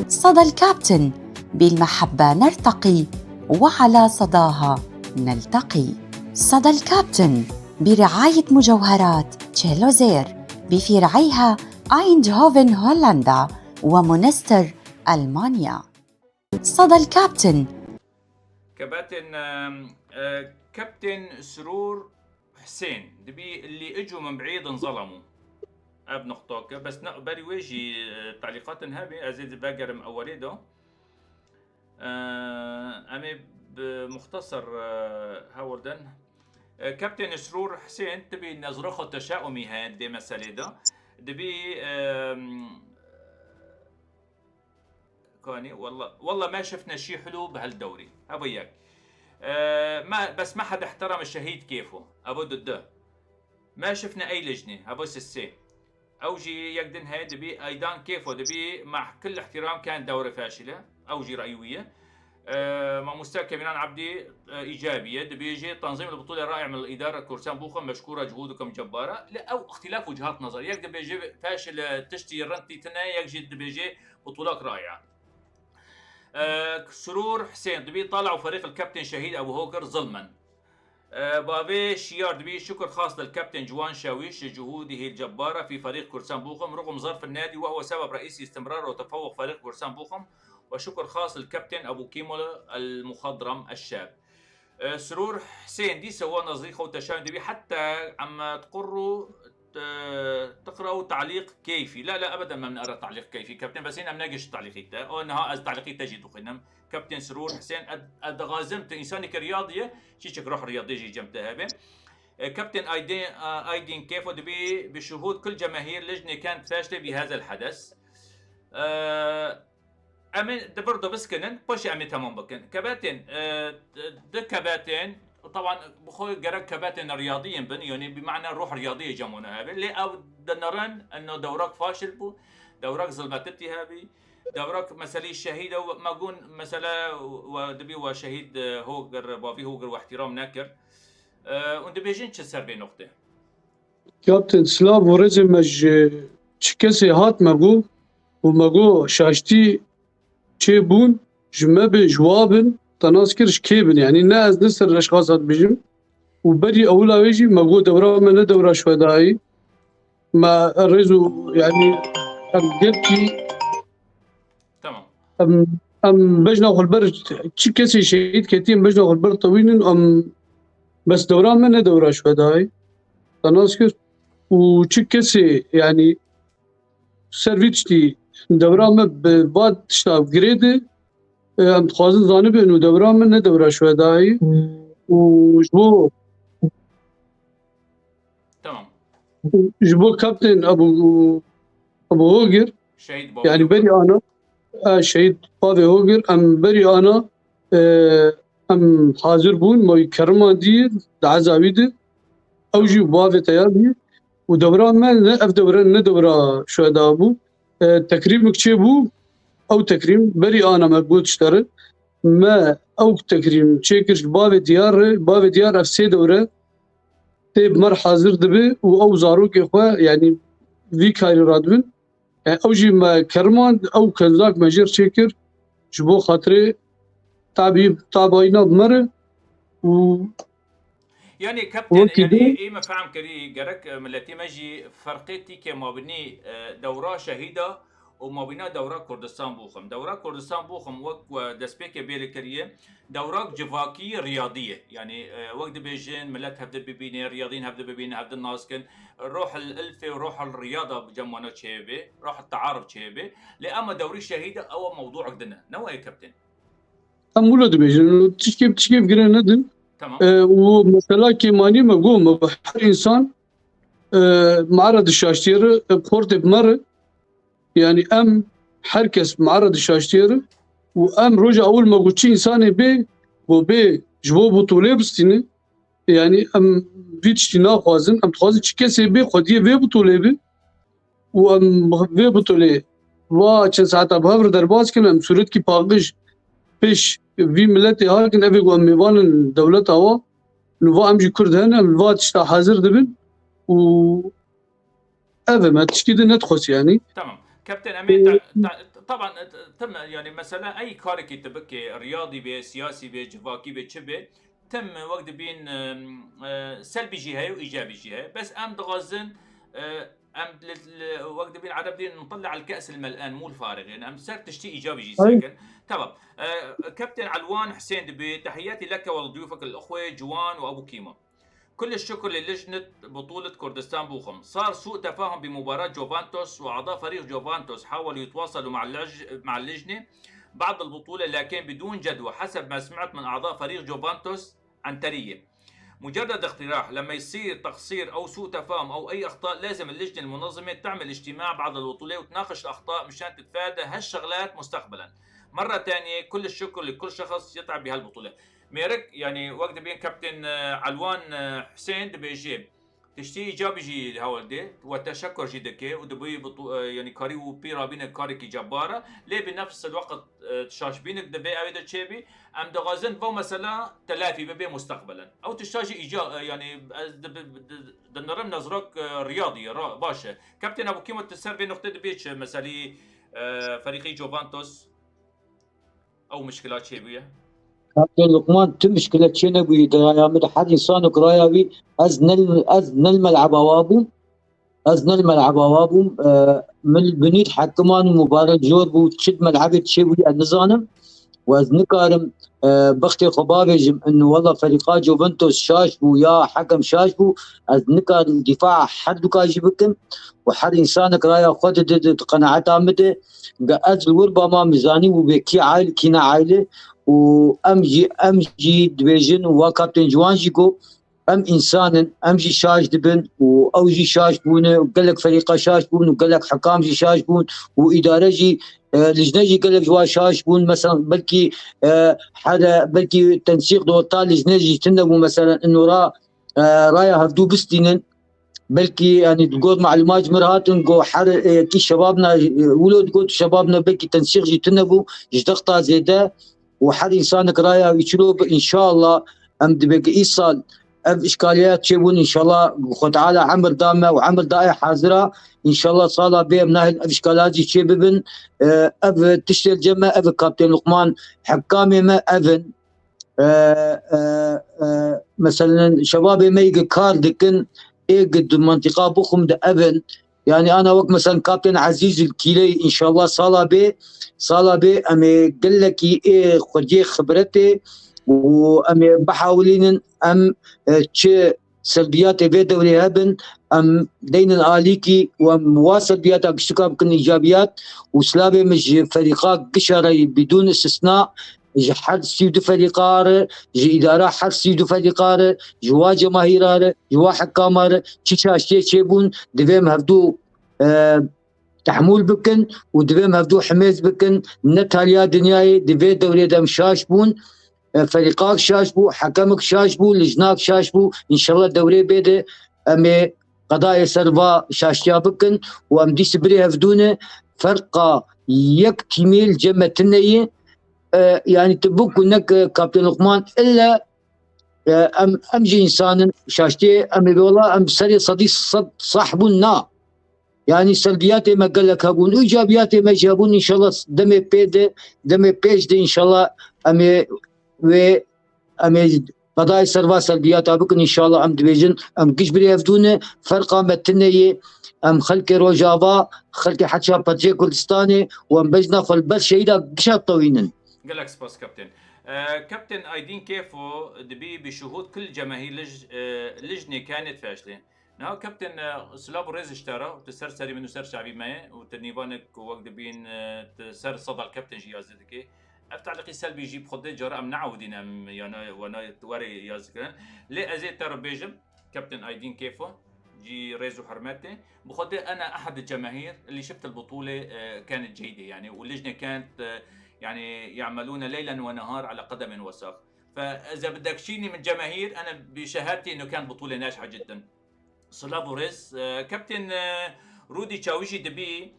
صدى الكابتن بالمحبة نرتقي وعلى صداها نلتقي. صدى الكابتن برعاية مجوهرات تشيلوزير بفرعيها أيندهوفن هولندا ومونستر ألمانيا. صدى الكابتن كباتن كابتن سرور حسين دبي اللي اجوا من بعيد انظلموا اب نقطوك بس نقبل ويجي تعليقات هابي ازيد باقر مأوليدو امي بمختصر هاوردن كابتن سرور حسين تبي نزرخه تشاؤمي هاي دي مسألة ده دبي كوني والله ما شفنا شيء حلو بهالدوري ابو اياك ما بس ما حد احترم الشهيد كيفه ابو دده ما شفنا اي لجنه ابو سسي اوجي يقدن هاي دبي ايضا كيفه دبي مع كل احترام كان دوره فاشله اوجي رايويه مع مستوى كاميران عبدي ايجابيه دبي يجي تنظيم البطوله رائع من الاداره كورسان بوخم مشكوره جهودكم جباره لا او اختلاف وجهات نظر يقدر بيجي فاشل تشتي رنتي تنا يجي بيجي بطولات رائعه سرور حسين دبي طالعوا فريق الكابتن شهيد ابو هوكر ظلما بافي شيار دبي شكر خاص للكابتن جوان شاويش لجهوده الجباره في فريق كورسان بوخم رغم ظرف النادي وهو سبب رئيسي استمرار وتفوق فريق كورسان بوخم وشكر خاص للكابتن ابو كيمولا المخضرم الشاب سرور حسين دي سوا نظيخه وتشاؤم دبي حتى عم تقروا تقرأوا تعليق كيفي لا ابدا ما بنقرا تعليق كيفي كابتن بس هنا مناقش تعليقيته او انها تعليقيته تجد خنم كابتن سرور حسين ادغازمت انسانك رياضيه شيك روح رياضيه جي جمتها به كابتن ايدين كيفو دبي بشهود كل جماهير لجنه كانت فاشله بهذا الحدث امين برضه بسكنن بوش امي تمام بكن كباتن كباتن طبعا بخوي قرا كباتن رياضيا بن يعني بمعنى روح رياضيه جمونا هذا اللي او دنرن انه دوراك فاشل بو دوراك ظلمتتي هذه دوراك مسالي الشهيده وما قون مساله ودبي وشهيد هوجر بافي هوجر واحترام ناكر وندبي جنش سر نقطه كابتن سلاف ورزمج تشكسي هات مقو ومقو شاشتي تشيبون جماب جوابن تناسكرش كيبن يعني الناس نسر الاشخاص هات بيجم وبدي اولا ويجي مقو دوره ما ندوره شهدائي ما الرزو يعني قلتي تمام ام بجنا البر تشكسي شهيد كتيم بجنا البر طويل بس دوره ما ندوره شهدائي تناسكر وتشكسي يعني سيرفيتشتي دوره ما بعد تشتاف جريدي ام تخازن زانب انه دوره من ندوره شهدائي وجبو تمام جبو كابتن ابو هوجر شهيد يعني بري انا شهيد بابي هوجر ام بري انا ام حاضر بون ما يكرما دي عزاوي دي اوجي بابي تيابي ودوران ما اف دوران ندوره شهداء ابو تكريم كتشبو او تكريم بري انا مقبول اشتري ما او تكريم تشيكش بابي ديار اف سي دوره تيب مر حاضر دبي او زاروك اخوه يعني في كاير رادبن يعني اوجي ما كرمان او كنزاك ماجر تشيكر جبو خاطري تابعينا بمره و يعني كابتن يعني ايه ما فهم كري جرك ملتي ماجي فرقتي كما بني دوره شهيده وما بين دوره كردستان بوخم دوره كردستان بوخم وقت دسبيك بيلكريه دوره جفاكي رياضيه يعني وقت بيجين ملت هبدا ببيني رياضيين هبدا ببيني هبدا الناس كن روح الالفه وروح الرياضه بجمعنا تشيبي روح التعارف تشيبي لاما دوري شهيده او موضوع عندنا نوع يا كابتن امولد بيجين تشكيب جريندن تمام ومثلا كيماني مقوم بحر انسان معرض الشاشتير بورت بمره يعني ام حركس معرض الشاشتير وام رجع اول ما قلت انسان بي وبي جبو بطوله بستيني يعني ام فيتشتي ناخوازن ام تخوازن تشكسي بي خديه بي بطوله بي وام بي بطوله و چند ساعت بهاور درباز کنم صورت کی پاگش پیش وی ملت ها که نبی و میوان دولت ها نو امجی کرد هنه نو تشتا حاضر دبن و ما تشكيده ندخس يعني. تمام كابتن امين طبعا تم يعني مثلا اي كارك تبكي رياضي به سياسي به جواكي به شبه تم وقت بين سلبي جهه وايجابي جهه بس ام دغازن ام وقت بين عرب دين نطلع على الكاس الملآن مو الفارغ يعني ام صار تشتي ايجابي جي ساكن تمام. كابتن علوان حسين دبي تحياتي لك ولضيوفك الاخوه جوان وابو كيمو. كل الشكر للجنة بطولة كردستان بوخم. صار سوء تفاهم بمباراة جوفانتوس وأعضاء فريق جوفانتوس حاولوا يتواصلوا مع اللجنة بعد البطولة لكن بدون جدوى حسب ما سمعت من أعضاء فريق جوفانتوس عنترية. مجرد اقتراح لما يصير تقصير أو سوء تفاهم أو أي أخطاء لازم اللجنة المنظمة تعمل اجتماع بعد البطولة وتناقش الأخطاء مشان تتفادى هالشغلات مستقبلا. مرة ثانية كل الشكر لكل شخص يتعب بهالبطولة. ميرك يعني وقت بين كابتن علوان حسين دبي يجيب تشتي ايجابي جي هولدي وتشكر جي دكي ودبي يعني كاري وبيرا بينك كاري كي جباره ليه بنفس الوقت تشاش بينك دبي اويدا تشيبي ام دغازن فو مثلا تلافي ببي مستقبلا او تشاجي يعني دنرم نظرك رياضي باشا. كابتن ابو كيمو تسر بين نقطه دبيش مثلا فريقي جوفانتوس او مشكلات شيبيه كابتن لقمان تم مشكلة شنبي درايا مد حد إنسان قرايا أزن الملعب وابو أزن الملعب وابو من بنيت حكمان مباراة جور بو تشد ملعب تشوي النظام وأزن كارم بختي خبابي إنه والله فريقات جوفنتوس شاش بو يا حكم شاش بو أزن كار الدفاع حد كاجي بكم وحد إنسان قرايا خد قناعتها متى أزل وربا ما ميزاني وبكي عائل كينا عائلة وامجي دبيجن وكابتن جوانجيكو ام انسان امجي شاش دبن واوجي شاش بون وقال لك فريقه شاش بون وقال لك حكام جي شاش بون واداره جي لجنه جي قال لك جوا شاش بون مثلا بلكي حدا بلكي تنسيق دورتال لجنه جي تنبو مثلا انه رايا هفدو بستينن بلكي يعني تقول معلومات مرهاتن جو حر كي شبابنا ولد قلت شبابنا بلكي تنسيق جي تنبو جدقتا زيدا وحد انسان قرايه يشلوب ان شاء الله ام دبق ايصال اف اشكاليات تشيبون ان شاء الله خد تعالى عمر دامه وعمر داي حاضره ان شاء الله صاله بيه من اف اشكالات تشيبن اف تشتل جمع اف كابتن لقمان حكامي ما افن مثلا شبابي ما يجي كاردكن ايقد منطقه بخم ده افن يعني انا وقت مثلا كابتن عزيز الكيلي ان شاء الله صاله بي امي قال لك ايه خدي خبرتي وامي بحاولين ام تش سلبيات في دوري هبن ام دين الاليكي ومواصل بياتها بشتكى بكن ايجابيات وسلابي مش فريقات قشري بدون استثناء حد سيدو فريقار جي اداره حد سيدو فريقار جوا جماهيرار جوا حكامار تشاشتي تشيبون دفهم هفدو تحمول بكن ودفهم هفدو حماس بكن نتاليا دنياي دفي دوري دم شاشبون فريقاك شاشبو حكمك شاشبو لجناك شاشبو ان شاء الله دوري بيده امي قضايا سرفا شاشتيا بكن وام دي سبري هفدونه فرقه يك تيميل جمتنيه يعني تبوك انك كابتن لقمان الا امجي انسان شاشتي امي والله ام سري صديق صاحبنا يعني سلبياتي ما قال لك هبون وايجابياتي ما جابون ان شاء الله دمي بيج دي ان شاء الله امي قضايا سرفا سلبيات بكن ان شاء الله ام دبيجن ام كشبري هفدونه فرقه متنيه ام خلقي روجافا خلقي حتشا باتجي كردستاني وام بجنا فالبس شهيدا قشات طوينا قال لك سباس كابتن. كابتن ايدين كيفو دبي بشهود كل جماهير لجنه كانت فاشله. نهار كابتن سلاب ريز اشترى وتسر سري منه سر شعبي ما وتنيفانك وقت بين تسر صدى الكابتن جي يازدك التعليق السلبي يجيب خد جرأة منعودين يعني وانا وري يازك ليه ازيد ترى بيجم كابتن ايدين كيفو جي ريزو حرماتي بخد انا احد الجماهير اللي شفت البطوله كانت جيده يعني واللجنه كانت يعني يعملون ليلا ونهار على قدم وساق. فاذا بدك شيني من جماهير انا بشهادتي انه كانت بطوله ناجحه جدا. سلافوريز كابتن رودي تشاويشي دبي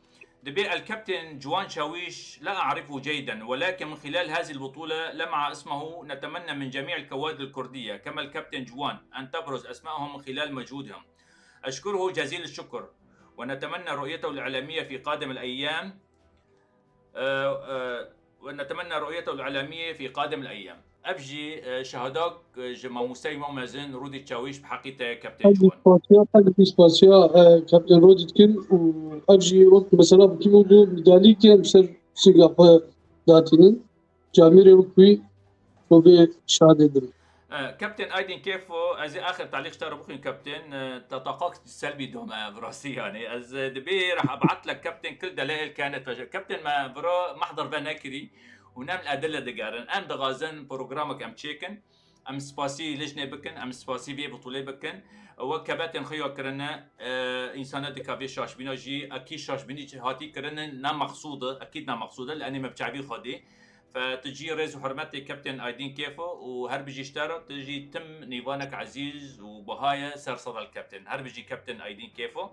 دبي الكابتن جوان شاويش لا أعرفه جيدا، ولكن من خلال هذه البطولة لمع اسمه. نتمنى من جميع الكوادر الكردية كما الكابتن جوان أن تبرز أسمائهم من خلال مجهودهم. أشكره جزيل الشكر، ونتمنى رؤيته الإعلامية في قادم الأيام. أبجي شهداك جما مسيمة مازن رودي تشاويش بحقيقة كابتن جوان. أجي سباسيا كابتن رودي كن وأجي وقت مثلا بكيمو دو مدالي كان بسر سيقا داتينن جاميري وكوي وبي شهادة دم. كابتن ايدين كيفو از اخر تعليق اشترى بخين كابتن تطاقات السلبي دوما براسي يعني از دبي راح ابعث لك كابتن كل دلائل كانت كابتن ما برا محضر بناكري ونعمل ادله دقارن ام دغازن بروجرامك ام تشيكن ام سباسي لجنه بكن ام سباسي بي بطوله بكن وكابتن خيو كرنا انسانات دكافي شاش بينا جي اكيد شاش بيني هاتي كرنا نام مقصوده اكيد نام مقصوده لاني ما بتعبي خدي فتجي ريز وحرمتي كابتن ايدين كيفو وهربجي اشترى تجي تم نيفانك عزيز وبهايا سر صدى الكابتن هربجي كابتن ايدين كيفو.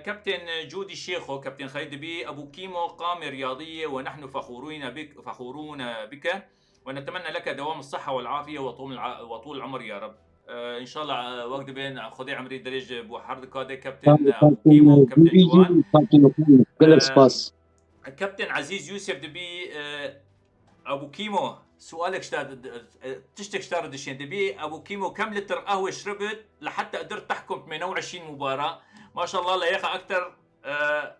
كابتن جودي شيخو كابتن خالد بي ابو كيمو قامة رياضيه ونحن فخورون بك ونتمنى لك دوام الصحه والعافيه وطول العمر يا رب. ان شاء الله وقت بين خذي عمري درج بوحر كادي كابتن ابو كيمو كابتن جوان كابتن عزيز يوسف دبي ابو كيمو سؤالك تشتك اشتار دشين دبي ابو كيمو كم لتر قهوه شربت لحتى قدرت تحكم 28 مباراه؟ ما شاء الله لياقه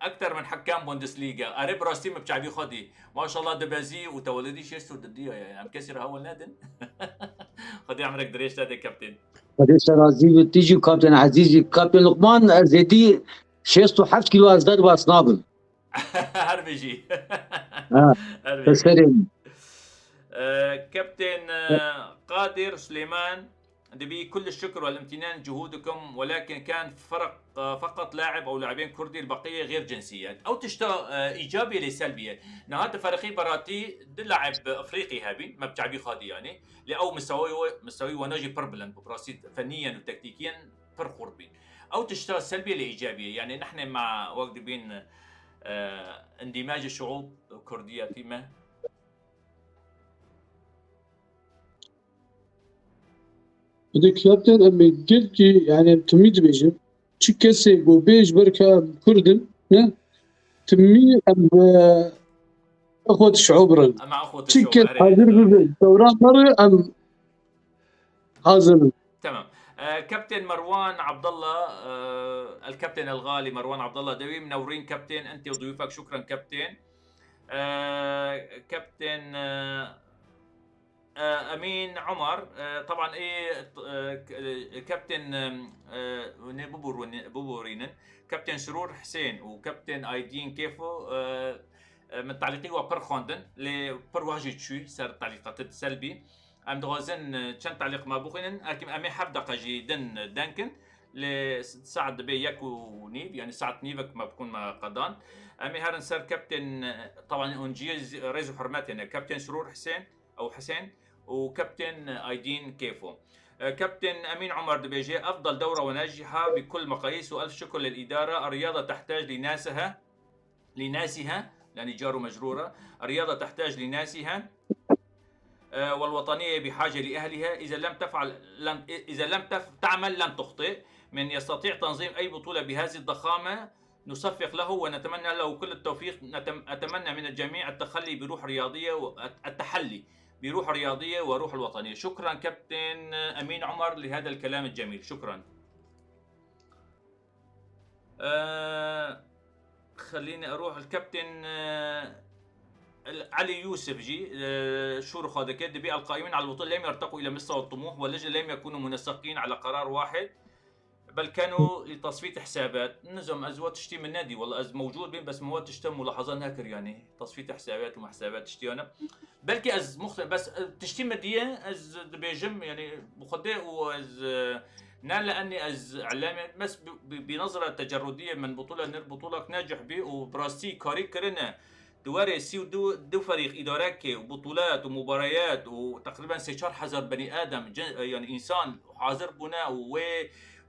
اكثر من حكام بوندسليغا. قريب راسي بتعبي خدي ما شاء الله دبازي وتولدي شيستو ضديه يعني عم كسر اول نادن. خدي عمرك دريش تادي كابتن قديش رازي تيجي كابتن عزيزي كابتن لقمان زيدي شيستو 7 كيلو ازداد واصنابل هربجي تسرين كابتن قادر سليمان دبي كل الشكر والامتنان جهودكم، ولكن كان فرق فقط لاعب او لاعبين كردي البقيه غير جنسيات او تشتا ايجابيه لسلبيه. نهات فريقي براتي لاعب افريقي هابي ما بتعبي خادي يعني لاو مستوي وناجي بربلن براسي فنيا وتكتيكيا فرق قربين او تشتا سلبيه لايجابيه. يعني نحن مع وقت بين اندماج الشعوب الكرديه تيمه بدك كابتن أمي قلتي يعني تميد بيجم تشكسي وبيج بركة كردن تمي أم أخوة الشعوب رن مع اخوه الشعوب تشكس حاضر بالدوران مرة أم حاضر. تمام. كابتن مروان عبد الله الكابتن الغالي مروان عبد الله دوي منورين كابتن انت وضيوفك. شكرا كابتن. كابتن امين عمر طبعا كابتن بوبورينن كابتن سرور حسين وكابتن ايدين كيفو من تعليقي وبر خوندن لبر واجي تشوي صار تعليقات سلبي ام دوزن كان تعليق ما بوخين اكيم امي حبدقه جيدن دانكن لساعد بي ياكو نيف يعني ساعه نيفك ما بكون ما قدان امي هارن صار كابتن طبعا انجيز ريزو حرمات يعني كابتن سرور حسين او حسين وكابتن ايدين كيفو. كابتن امين عمر دبيجي افضل دوره وناجحه بكل مقاييس والف شكر للاداره. الرياضه تحتاج لناسها لان جار مجروره. الرياضه تحتاج لناسها والوطنيه بحاجه لاهلها. اذا لم تعمل لن تخطئ. من يستطيع تنظيم اي بطوله بهذه الضخامه نصفق له ونتمنى له كل التوفيق. اتمنى من الجميع التحلي بروح رياضية وروح الوطنية. شكرا كابتن أمين عمر لهذا الكلام الجميل. شكرا. خليني أروح الكابتن علي يوسف جي شور خادكات دبي القائمين على البطولة لم يرتقوا إلى مستوى الطموح واللجنة لم يكونوا منسقين على قرار واحد بل كانوا لتصفية حسابات. نزم أزوات تشتي من النادي والله أز موجود بين بس مواد تشتم ملاحظان هاكر يعني تصفية حسابات ومحسابات تشتي أنا بلكي أز مختلف بس تشتي مدية أز بيجم يعني بخدي وأز نال لأني أز علامة بس بنظرة تجردية من بطولة ناجح به وبراستي كاري كرنا دواري سي دو فريق إدارات وبطولات ومباريات وتقريبا 16 حزر بني آدم يعني إنسان حاضر بنا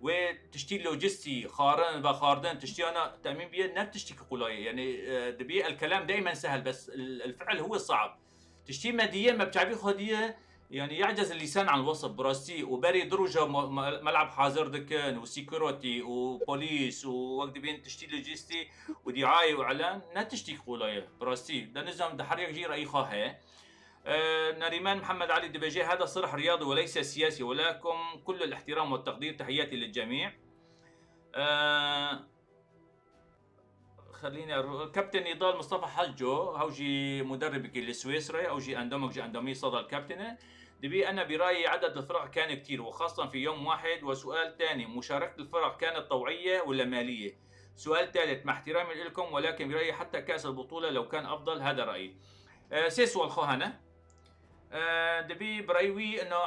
وتشتي لوجستي خارن بخاردن تشتي انا تامين بيه نب تشتي قولايه يعني دبي الكلام دائما سهل بس الفعل هو الصعب. تشتي ماديا ما بتعرفي خديه يعني يعجز اللسان عن الوصف براستي وبري درجة ملعب حاضر دكن وسيكوريتي وبوليس ووقت بين تشتي لوجستي ودعاية واعلان لا تشتي قولايه براستي ده نظام ده حريق جي رأي خاها. نريمان محمد علي دبيجي هذا صرح رياضي وليس سياسي ولكم كل الاحترام والتقدير تحياتي للجميع. خليني كابتن نضال مصطفى حجو هوجي مدربك السويسري او جي اندومي صدى الكابتنه دبي انا برايي عدد الفرق كان كتير وخاصه في يوم واحد. وسؤال ثاني مشاركه الفرق كانت طوعيه ولا ماليه؟ سؤال ثالث مع احترامي لكم ولكن برايي حتى كاس البطوله لو كان افضل. هذا رايي. سيسوال خوهنا دبي برايوي انه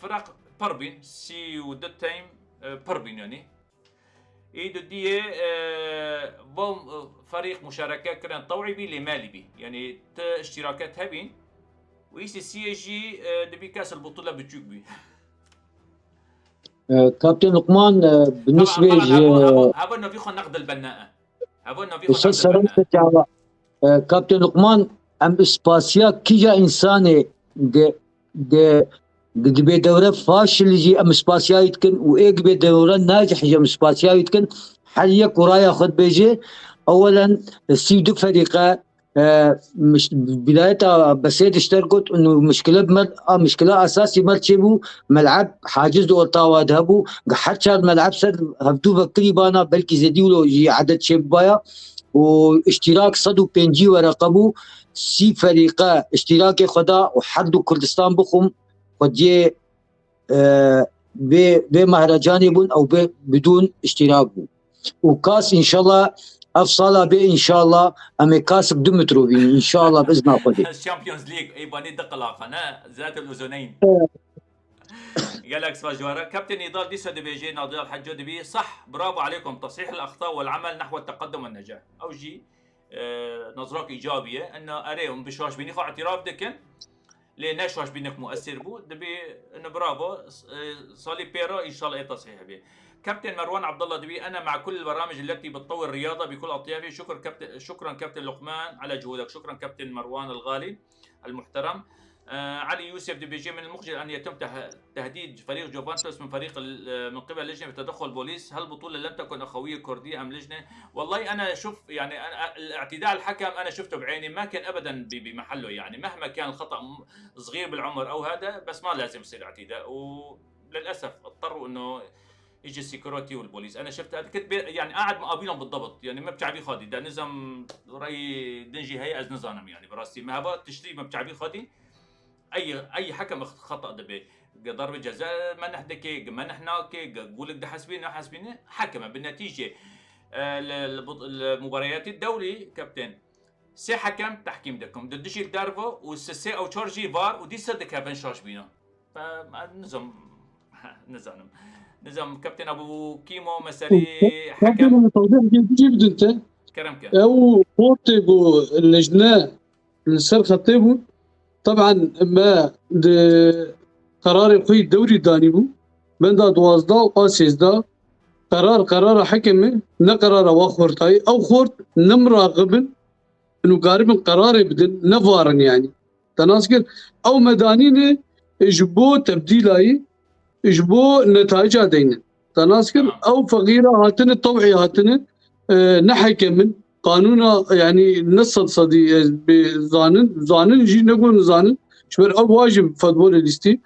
فرق بربين سي ودت تايم بربين يعني ايدو دي بوم فريق مشاركات كان طوعي بي لمالي بي يعني اشتراكات هبين ويسي سي جي دبي كاس البطوله بتجوك بي. كابتن لقمان بالنسبه طبعا هابو انه بيخون نقد البناءه كابتن لقمان ام اسباسيا كيجا انساني دي بدورة فاشل يجي ام اسباسيا يتكن وايق بدورة ناجح يجي ام اسباسيا يتكن حاليا كورايا خد بيجي. اولا السيدو فريقه مش بدايتها بسيط اشتركت انه مشكله اساسي مرتبو ملعب حاجز دو الطاوه ذهبوا حتى الملعب سد هفتو بكري بانا بلكي زديولو يجي عدد شبايا واشتراك صدو بينجي ورقبو سي فريقه اشتراك خدا وحدو كردستان بخم ودي بمهرجان بون او بدون اشتراك بون وكاس ان شاء الله افصل به ان شاء الله امي كاس بدون متروفين ان شاء الله باذن الله. الشامبيونز ليج اي باني دقلاق انا ذات الاذنين جالاكس فاجوارا. كابتن نضال ديسا دي بيجي ناضل الحجو دبي صح برافو عليكم تصحيح الاخطاء والعمل نحو التقدم والنجاح. او جي نظرك ايجابيه انه اريهم بشواش بيني خو اعتراف دكن ليش واش بينك مؤثر بو دبي انه برافو صالي بيرو ان شاء الله تصحيح به. كابتن مروان عبد الله دبي انا مع كل البرامج التي بتطور الرياضه بكل اطيافها. شكرا كابتن لقمان على جهودك. شكرا كابتن مروان الغالي المحترم. علي يوسف دبي جي من المخجل ان يتم تهديد فريق جوفانتوس من قبل لجنه بتدخل البوليس. هل البطوله لم تكن اخويه كرديه ام لجنه؟ والله انا شوف يعني الاعتداء الحكم انا شفته بعيني ما كان ابدا بمحله يعني مهما كان الخطا صغير بالعمر او هذا بس ما لازم يصير اعتداء وللاسف اضطروا انه يجي السيكوريتي والبوليس. انا شفت هذا كنت يعني قاعد مقابلهم بالضبط يعني ما بتعبي خادي ده نظام راي دنجي هي از نظام يعني براسي ما هبا تشتري ما بتعبي خادي اي حكم خطا دبي ضربه جزاء ما نحدكي ما نحناكي قول لك ده حاسبين حكم بالنتيجه. المباريات الدوري كابتن سي حكم تحكيم دكم ددشي دارفو والسي او تشارجي فار ودي صدق هبن شاش بينا فنظام نظام كابتن ابو كيمو مسالي حكم توضيح جيب انت كرمك او بورتيغو اللجنه السر خطيبو طبعا ما قرار القوي الدوري دانيبو بندا دوازدا وقاسيزدا قرار حكم نقرار واخورتاي او خورت نمراقب انه قارب قرار بدن نفارن يعني تناسكر او مدانين يجبو تبديلاي يجبو نتائج دينا تناسكر او فقيره هاتن الطوعي هاتن نحكم من قانون يعني نص صدي بزانن جي نقول زانن شبر او واجب فضول الاستي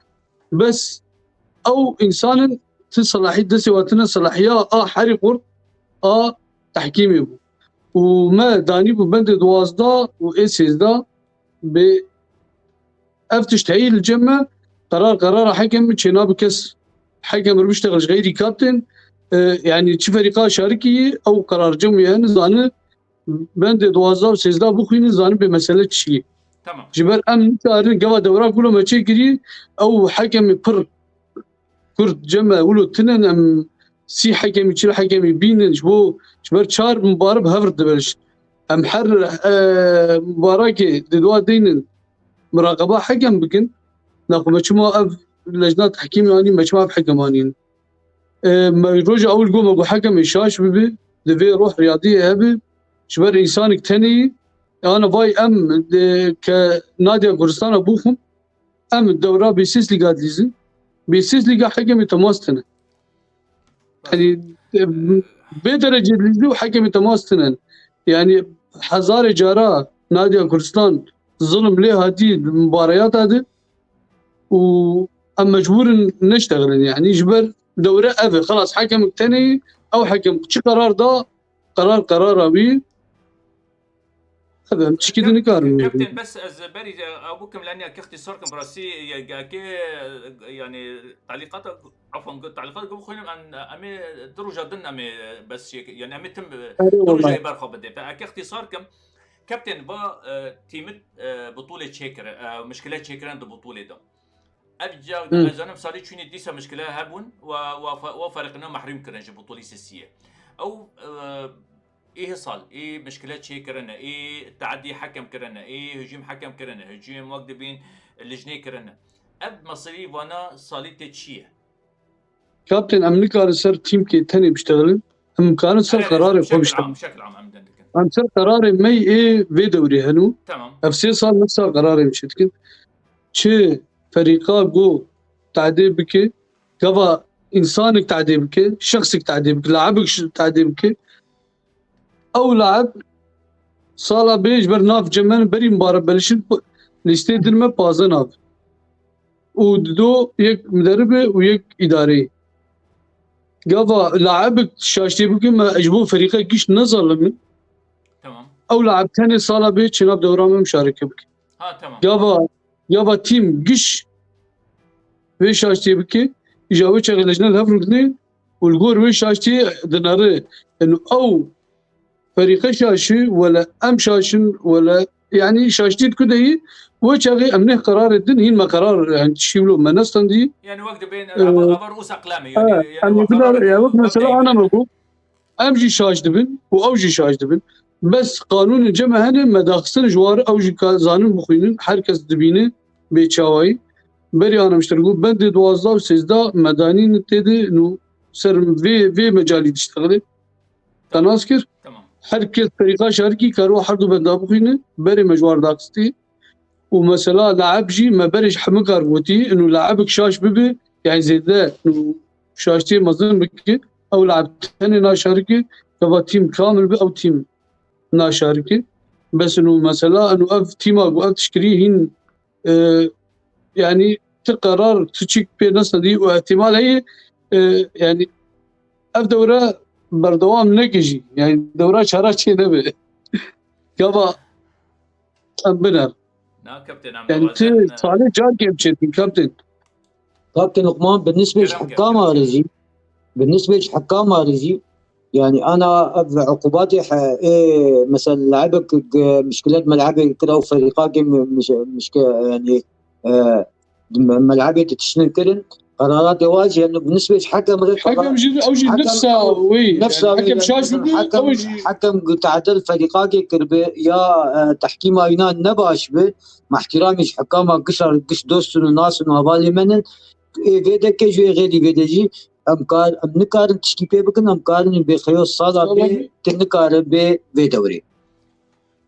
بس او انسان تصلاحيه دسواتنا صلاحيه حرق تحكيمي وما داني بند دوازدا واسيزدا ب افتش تهيل الجمه قرار حكم جناب كس حكم بيشتغل غيري كابتن يعني تشي فريقه شاركي او قرار جمعي يعني زانه بند دوازدا وسيزدا بخوين زانه بمساله شيء تمام جبر امن تارين قوا دورا كله ما تشي او حكم بر كرد جمع ولو تنن ام سي حكمي تشيل حكمي بين جبو جبر شار مبارب هفرد بلش ام حر مباركه دوا دين مراقبه حكم بكن ناخذ مجموعه لجنات تحكيم يعني مجموعه حكمانين ما روجا اول قوم اقو حكم يشاش ببي دفي روح رياضيه هبي شبر انسانك تاني انا باي كنادي كردستان ابوهم ام الدوره بيسيس لي قاعد ليزن بيسيس لي قاعد حكم تماستنا يعني بدرجه ليزن وحكم تماستنا يعني حزاري جارا نادي كردستان ظلم ليه هذه المباريات هذه و مجبور نشتغل يعني يجبر دوره ابي خلاص حكم الثاني او حكم شي قرار ده قرار ابي هذا مش كده نكار كابتن بس از بري ابوكم لاني كاختصاركم براسي يعني تعليقات عفوا تعليقات قبل خوينا ان امي دروجه ضمن امي بس يعني امي تم دروجه يبرخوا بدي فكاختصاركم كابتن با تيمت بطوله شيكر مشكلات شيكران بطوله ده ابجا ازانم صاري تشوني ديسا مشكله هبون وفرقنا محروم كرنج بطوله سياسيه او ايه صال ايه مشكلات شيء كرنا ايه تعدي حكم كرنا ايه هجوم حكم كرنا هجوم وقت بين اللجنه كرنا اب مصري وانا صالي تشيه كابتن امريكا صار تيم كي تاني بيشتغل هم كانوا صار قرار بشكل عام امدن عن صار قرار مي ايه في دوري هنو تمام افسي صار نفس قرار مشتكن شي فريقا جو تعدي بك كفا انسانك تعدي بك شخصك تعدي بك لاعبك تعدي بك او لاعب صالا بيج برناف جمن بري مباراه بلشن ليستيدر ما بازناف ودو يك مدرب ويك اداري قضى لاعبك شاشتي بك ما اجبو فريقك كيش نظر من تمام او لاعب ثاني صالا بيج شناب دوران مشاركه بك تمام قضى تيم قش في شاشتي بك يجاوي شغل لجنه الهفرقني والجور وي شاشتي دناري انه او فريق شاشي ولا ام شاشن ولا يعني شاشتي كده وشغي امنه قرار الدين هي ما قرار يعني تشيلو منستن دي يعني وقت بين رؤوس اقلامي يعني يعني قرار يعني مثلا انا بقول امجي شاش دبن واوجي شاش دبن بس قانون الجمع هنا ما داخسن جوار اوجي زانن بخوينن herkes dibine بيتشاوي بري انا مشتركو بند 12 و13 مدانين تدي انه سر في مجالي تشتغلي تناسكر تمام herkes فريقا شاركي كارو حردو بندا بخينه بري مجوار داكستي ومثلا لاعب جي ما بريش حمقر وتي انه لاعبك شاش ببي يعني زي ذا انه شاشتي مظلم بك او لاعب ثاني ناشاركي كفا تيم كامل او تيم ناشاركي بس انه مثلا انه اف تيما واف تشكري هين يعني تقرار تشيك بي نص دي واحتمال هي يعني اف دوره بردوام نكجي يعني دوره شهرات شي نبي كفا بنر كابتن يعني صالح جاكي بشيت كابتن لقمان بالنسبه لحكام هارجي يعني انا عقوباتي ايه مثلا لعبك مشكلات ملعبي كده وفريقاك مش يعني ملعبي تشنن كرن قرارات واجهه انه بالنسبه لحكم حكم اوجي نفسه وي حكم شاش حكم تعدل فريقاك كربي يا تحكيم يونان نباش به مع احترامي حكام قش دوستن وناس وهبالي منن فيدا كيجو غيري فيدا جي امكار امنكار تشكيبي بكن امكار بخيو صادا تنكار بدوري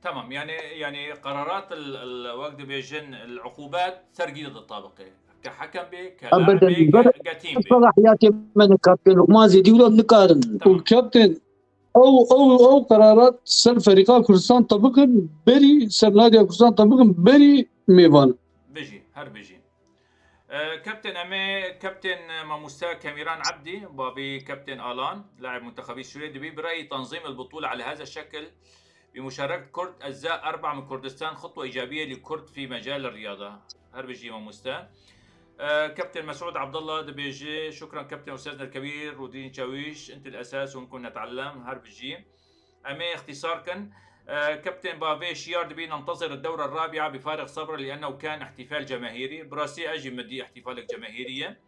تمام يعني قرارات الوقت بيجن العقوبات ترقيد الطابقي كحكم بي كلاعب بي كتيم بي صلاحياتي من كابتن ما زيدي ولا نكارن والكابتن او قرارات سر فريقا كردستان طبقا بري سر نادي كردستان طبقا بري ميفان بيجي كابتن امي كابتن ماموستا كاميران عبدي بابي كابتن الان لاعب منتخب السويد برايي تنظيم البطوله على هذا الشكل بمشاركه كرد اجزاء 4 من كردستان خطوه ايجابيه للكرد في مجال الرياضه هربجي ماموستا كابتن مسعود عبد الله دبيجي شكرا كابتن استاذنا الكبير رودين شاويش انت الاساس ونكون نتعلم هربجي امي اختصار كان كابتن بافي شيار دبي ننتظر الدورة الرابعة بفارغ صبر لأنه كان احتفال جماهيري براسي أجي مدي احتفالك جماهيرية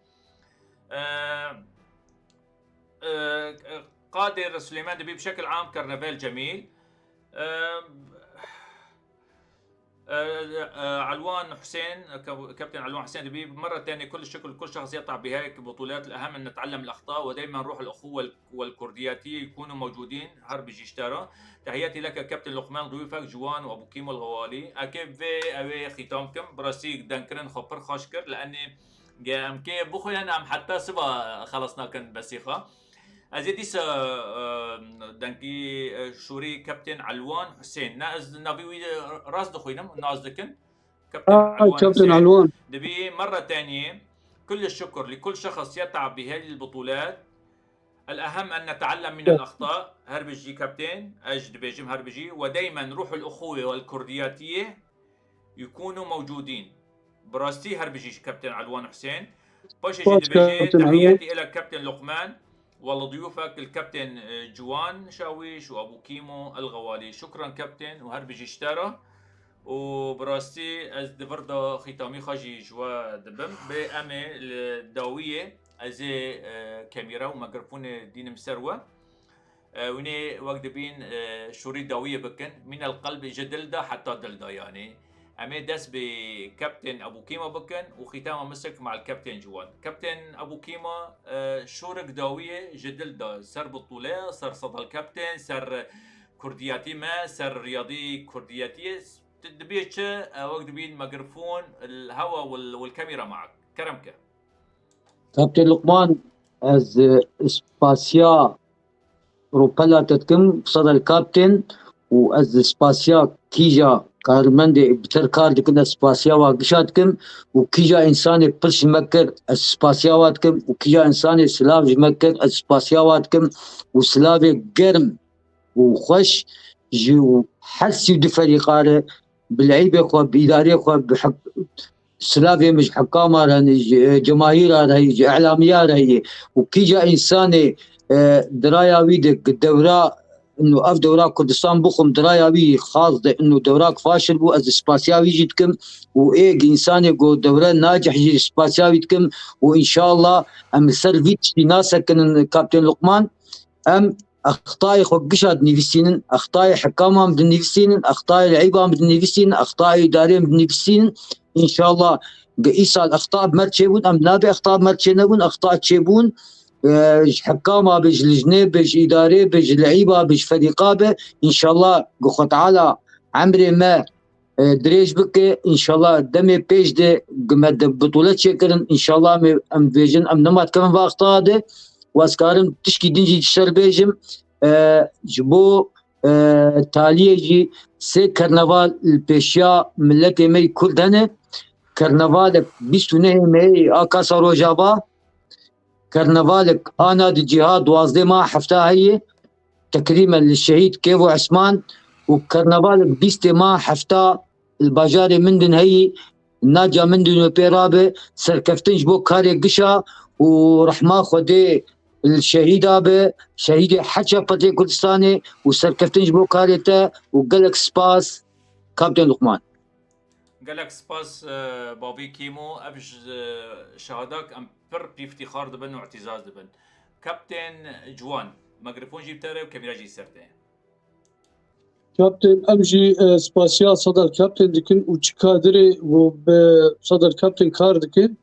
قادر سليمان دبي بشكل عام كرنفال جميل علوان حسين، كابتن علوان حسين دبي، مرة ثانية كل الشكر لكل شخص يطلع بهيك بطولات. الأهم أن نتعلم الأخطاء ودائما روح الأخوة والكردياتية يكونوا موجودين. هرب جيشتارا. تحياتي لك كابتن لقمان، ضيوفك جوان وأبو كيمو الغوالي. أكيد في أوي ختامكم براسيك دانكرن خبر خاشكر لأني جام كي بخوي أنا أم حتى سبا خلصنا كان بسيخة. أزيديس دانكي شوري كابتن علوان حسين ناز نبي راس دخوينم ناز دكن كابتن علوان كابتن حسين. علوان دبي مرة ثانية كل الشكر لكل شخص يتعب بهذه البطولات. الأهم أن نتعلم من الأخطاء. هربجي كابتن أجد بيجم هربجي، ودايما روح الأخوة والكردياتية يكونوا موجودين. براستي هربجي كابتن علوان حسين. باش جي بيجي كابتن علوان. تحياتي إلى كابتن لقمان والضيوفك الكابتن جوان شاويش وابو كيمو الغوالي. شكرا كابتن وهربجي اشترى وبراستي از دبردا ختامي خاجي جوا دبم بامي الداويه ازي كاميرا وميكروفون دين مسروه وني وقت بين شوري داويه بكن من القلب جدلدا حتى دلدا يعني. أمي داس بكابتن أبو كيما بكن وختامه مسك مع الكابتن جوان. كابتن أبو كيما شورك داوية جدل دا سر بطولة سر صدى الكابتن سر كردياتي ما سر رياضي كردياتي تدبيش وقت بين ميكروفون الهوا والكاميرا معك. كرمك كابتن لقمان از سباسيا روبلا تتكم صدى الكابتن واز سباسيا كيجا كارمندي بتركار دكنا سباسيا واقشاتكم وكيجا انساني برش مكر السباسياواتكم وكيجا انساني سلاف مكر السباسياواتكم وسلافي قرم وخش جو حسي دفريقاره بالعيبه خو باداريه خو بحق سلافي مش حكامه راني جماهير هي اعلاميات هي وكيجا انساني درايا ويدك الدوره انه اف دوراك كردستان بخم درايا بي خاص انه دوراك فاشل بو از سباسياوي جيتكم وايج انساني جو دوره ناجح جي سباسياوي تكم وان شاء الله ام سيرفيتش ناسا كان كابتن لقمان ام اخطاي خوقشات نيفسين اخطاي حكامه من نيفسين اخطاي لعيبه من نيفسين اخطاي اداريه من نيفسين ان شاء الله قيسا الاخطاء بمرتشيبون ام نابي اخطاء مرتشينبون اخطاء تشيبون حكامه بيج لجنه بيج اداريه بيج لعيبه بيج فريقابه ان شاء الله قخ تعالى عمري ما دريج بك ان شاء الله دمي بيج دي قمد بطولات شكرا ان شاء الله ام فيجن ام نمات كمان باخطاء دي واسكارم تشكي دنجي تشتر بيجم جبو تاليه جي سي كرنفال البيشيا ملتي مي كردنه كرنفالك بيستونه مي اكاسا روجابا كرنفالك انا دي جهاد وازدي ما حفتها هي تكريما للشهيد كيفو عثمان وكرنفالك بيستي ما حفتها الباجاري مندن هي ناجا مندن وبيرابه سركفتن جبو كاري قشا ورحمه خدي الشهيد ابي شهيد حجه فتي كردستاني وسركفتن جبو كاريتا وقالك سباس كابتن لقمان قالك سباس بابي كيمو ابج شهادك ام بر بافتخار دبن واعتزاز دبن. كابتن جوان ميكروفون جيب تاري وكاميرا جي سرتين. كابتن امجي سباسيا صدى الكابتن دكن وشكادري وبصدى الكابتن كار دكن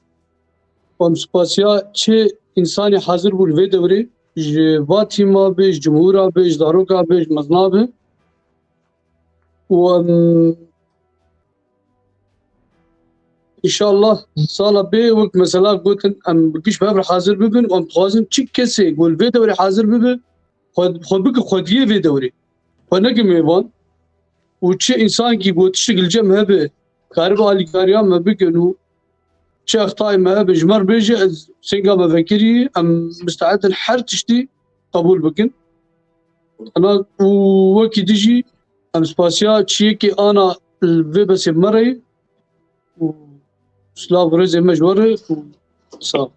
وام سباسيا چه انساني حاضر بول في دوري جواتي ما بيج جمهورا بيج داروكا بيج مزنابه و ان شاء الله صاله بي وقت مثلا قلت ام بقيش بابر حاضر ببن وام خوازم تشي كسي قول في دوري حاضر ببن خود بك خوديه في دوري ونقم يبان وتشي انسان كي قلت تشتغل جمع به كاربا الكاريا ما بكنو تشي اخطاء ما بجمر بيجي سينغا بفكري ام مستعد الحر تشتي قبول بكن انا وكي تجي ام سباسيا تشي كي انا الفي بس مري سلاف رزي مجوري وصار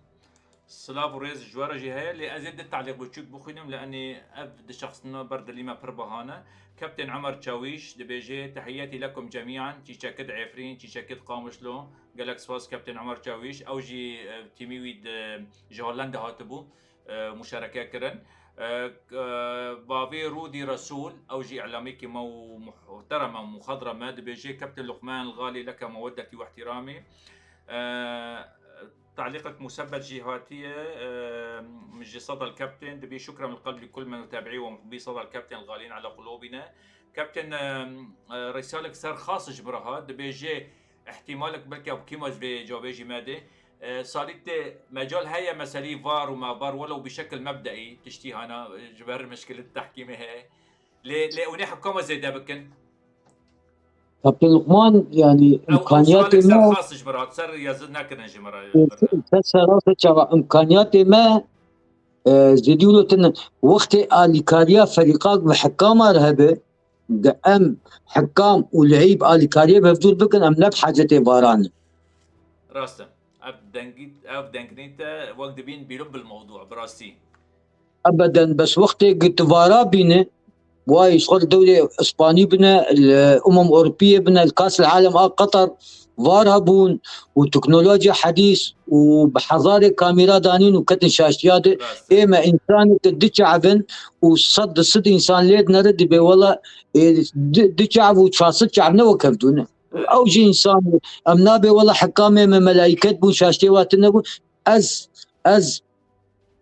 سلاف وريز جوارة جهة لأزيد التعليق بتشوك بخينم لأني أبد شخصنا برد اللي ما بربهانا. كابتن عمر تشاويش دبيجي تحياتي لكم جميعا. تيشا كد عفرين تيشا كد قامشلو قالك سواس كابتن عمر تشاويش أو جي تيميويد جهولندا هاتبو مشاركة كرن بافي رودي رسول أوجي إعلامي كما محترمة ومخضرمة بيجي كابتن لقمان الغالي لك مودتي واحترامي. تعليقك مثبت جهاتية من صدى الكابتن دبي شكرا من القلب لكل من متابعيه ومحبي صدى الكابتن الغاليين على قلوبنا. كابتن رسالك صار خاص جبرها دبي جي احتمالك بلكي أبو كيموز بجوابيجي مادي صارت مجال هيا مسالي فار وما فار ولو بشكل مبدئي تشتي هنا جبر مشكلة التحكيم هي ليه وني حكومة زي ده بكن كابتن لقمان يعني او امكانيات سؤالك صار ما خاص جبرات صار يزدنا كنا جمرة امكانيات ما زديولو تن وقت اليكاريا فريقاك بحكام رهبه ام حكام ولعيب اليكاريا بفضل بكن ام نب حاجه فاران راسا افدنكنيتا وقت بين بيلب الموضوع براسي ابدا بس وقت قلت فارا بينه واي شغل دولة اسباني بنا الامم الاوروبيه بنا الكاس العالم قطر فار هبون وتكنولوجيا حديث وبحضاره كاميرا دانين وكتن شاشيات اما انسان دتشعبن وصد صد انسان ليد نرد بي والله دتشعب وتفاصل شعبنا وكفدونا او جي انسان امنا بي والله حكامه ملائكه بون شاشتي واتنا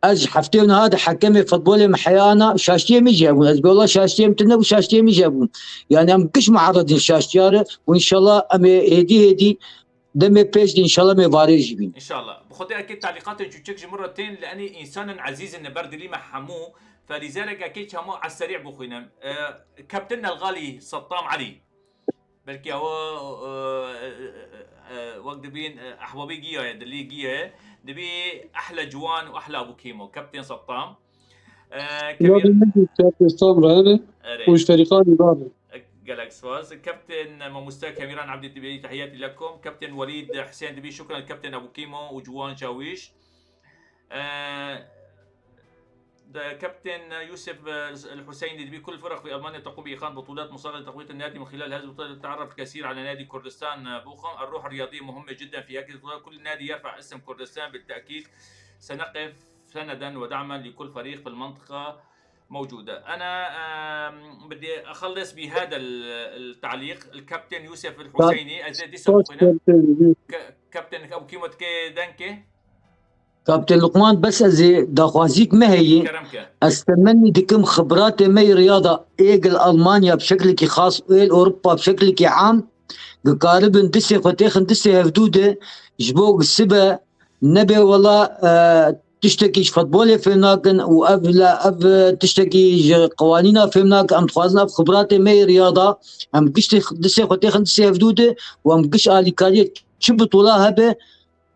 از حفتين هذا حكمي فوتبولي محيانا شاشتي ميجابون از والله شاشتي متنا وشاشتي ميجابون يعني ام كش معرض شاشتياره وان شاء الله ام هدي دمي بيش ان شاء الله مي فاريج بين ان شاء الله بخدي اكيد تعليقات جوتشك مرتين لاني انسان عزيز ان برد لي محموه فلذلك اكيد شامو على السريع بخوينا كابتننا الغالي سطام علي بلكي هو وقت بين احبابي جيه دلي جيه دبي احلى جوان واحلى ابو كيمو كابتن سطام كبير كابتن صبرا انا وش فريقان يبان جالاكس فاز كابتن مستر كاميران عبد الدبي تحياتي لكم. كابتن وليد حسين دبي شكرا للكابتن ابو كيمو وجوان شاويش. كابتن يوسف الحسيني دبي كل الفرق في المانيا تقوم باقامه بطولات مصاغه لتقويه النادي من خلال هذه البطولات تعرف الكثير على نادي كردستان بوخم. الروح الرياضيه مهمه جدا في هذه البطولات كل نادي يرفع اسم كردستان بالتاكيد سنقف سندا ودعما لكل فريق في المنطقه موجودة. أنا بدي أخلص بهذا التعليق. الكابتن يوسف الحسيني أزيد اسمه كابتن أبو كيموت كي دانكي كابتن لقمان بس أزي داخوازيك ما هي أستمني دكم خبرات مي رياضة إيجل ألمانيا بشكل كي خاص إيل أوروبا بشكل كي عام قاربن دسي فتيخن دسي هفدودة جبوك السبا نبي والله تشتكي فوتبول في هناك وأبلا تشتكي قوانين في هناك أم تخوازنا بخبرات مي رياضة أم قش دسي فتيخن دسي هفدودة وأم قش آلي كارية شبطولا هبه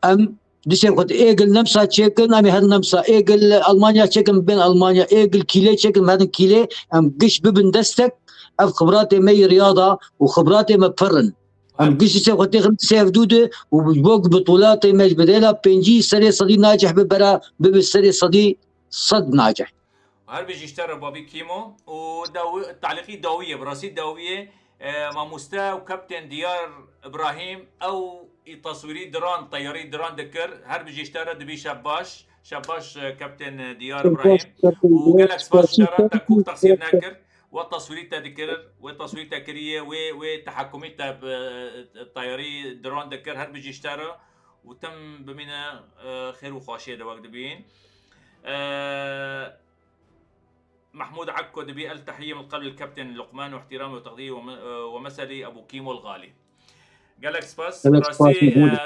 أم دسي خد إيجل نمسا تشيكن أمي هذا نمسا إيجل ألمانيا تشيكن بين ألمانيا إيجل كيلي تشيكن هذا كيلي أم قش ببن دستك أف خبراتي مي رياضة وخبراتي مبفرن أم قش دسي خد تيخن دسي هفدودة وبوق بطولاتي مش بديلا بينجي سري صدي ناجح ببرا ببسري صدي صد ناجح. هل بيجي يشترى بابي كيمو تعليقي دوية براسي دوية مع مستوى وكابتن ديار ابراهيم او تصويري درون طياري درون ذكر هل بيجي يشترى دبي شباش كابتن ديار ابراهيم وجالكس باش اشترى تكوك تصوير ناكر والتصوير تذكر والتصوير تكريه وتحكمي الطياري درون ذكر هل بيجي يشترى وتم بمنا خير وخاشيه دوك دبين. محمود عكو دبي التحيه من قبل الكابتن لقمان واحترامي وتقديري ومثلي ابو كيمو الغالي. جالكس باس راسي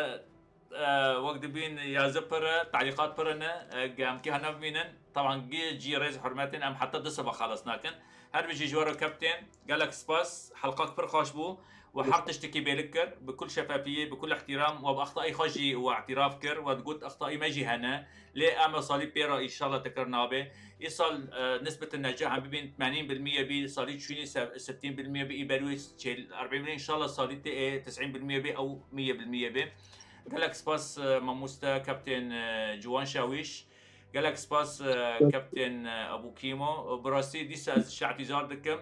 وقت بين يا زبر تعليقات برنا قام كي هنفمينن طبعا جي ريز حرماتنا ام حتى دسبه خلصناكن هل بيجي جوار الكابتن جالكس باس حلقات برخاش بو وحاب تشتكي بلكر بكل شفافيه بكل احترام وباخطائي خجي واعتراف كر وتقول اخطائي ما جي هنا ليه اعمل صليب بيرا ان شاء الله تكرنا به يصل نسبه النجاح عم بين 80% بي صليب شوي 60% بايبالوي 40% ان شاء الله صليب 90% بي او 100% بي. جالكس باس ماموستا كابتن جوان شاويش جالكس باس كابتن ابو كيمو براسي دي اعتذار دكم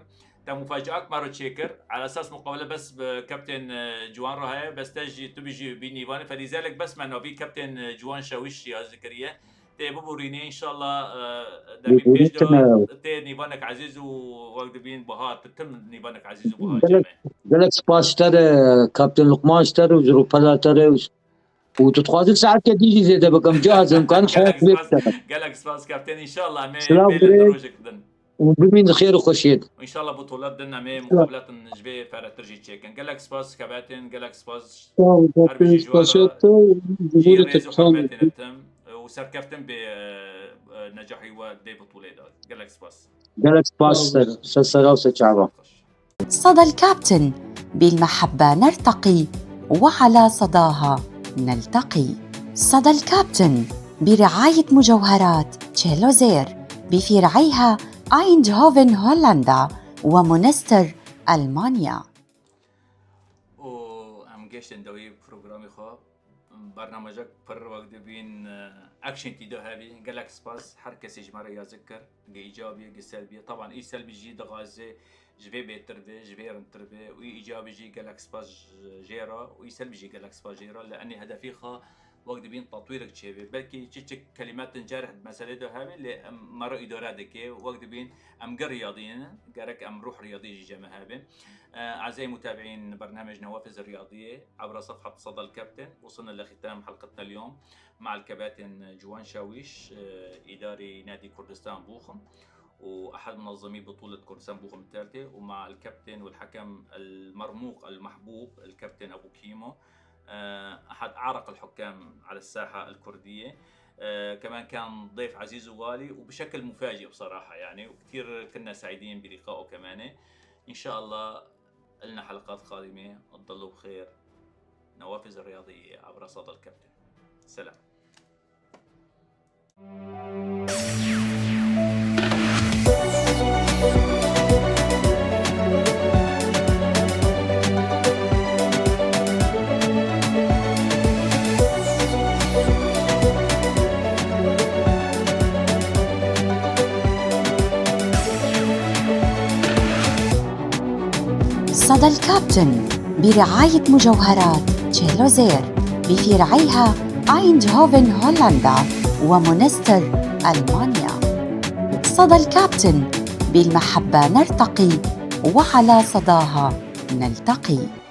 تا مفاجآت مرة تشيكر على اساس مقابله بس بكابتن جوان رهاي بس تجي تبيجي بنيفان فلذلك بس مع نوبي كابتن جوان شاويش يا زكريا تي ببوريني ان شاء الله دامي بيجدو تي نيبانك عزيز ووقت بين بهار تتم نيبانك عزيز وبهار جمع قالك سباس ترى كابتن لقمان ترى وزروبلا ترى وتتخاطر ساعات تيجي زي ده بقى مجهز امكان خاص قالك سباس كابتن ان شاء الله سلام مي دروجك دن وبمين خير وخشيت وان شاء الله بطولات دنا مي مقابلات نجبي فارة ترجي تشيكن قالك سباس كابتن قالك سباس كابتن سباسيات وجودة الخام وصار كابتن بنجاحي ودي بطولة قالك سباس قالك سباس سلسلة وسشعبة. صدى الكابتن، بالمحبة نرتقي وعلى صداها نلتقي. صدى الكابتن برعاية مجوهرات تشيلوزير بفرعيها ايندهوفن هولندا ومونستر ألمانيا. ام گشتن دوی پروگرامی خو برنامجك پر وقت بين اكشن تيدو هذه قالك سباس هر كسي جمره يذكر ايجابيه جي سلبيه طبعا اي سلبي جي دغازه جبي بيتربي جبي رنتربي واي ايجابي جي قالك سباس جيرا واي سلبي جي قالك سباس جيرا لاني هدفي خو وقت بين تطويرك تشيبي بلكي تشيك كلمات تنجرح مساله دو هذه اللي مره اداراتك وقت بين ام رياضيين قالك ام روح رياضي جمع هذه. أعزائي متابعين برنامج نوافذ الرياضية عبر صفحة صدى الكابتن، وصلنا لختام حلقتنا اليوم مع الكباتن جوان شاويش إداري نادي كردستان بوخم وأحد منظمي بطولة كردستان بوخم الثالثة، ومع الكابتن والحكم المرموق المحبوب الكابتن أبو كيمو أحد أعرق الحكام على الساحة الكردية. كمان كان ضيف عزيز وغالي وبشكل مفاجئ بصراحة يعني، وكثير كنا سعيدين بلقائه كمان. إن شاء الله لنا حلقات قادمة، تضلوا بخير. نوافذ الرياضية عبر صدى الكابتن. سلام. صدى الكابتن برعاية مجوهرات تشيلوزير بفرعيها ايندهوفن هولندا ومونستر ألمانيا. صدى الكابتن، بالمحبة نرتقي وعلى صداها نلتقي.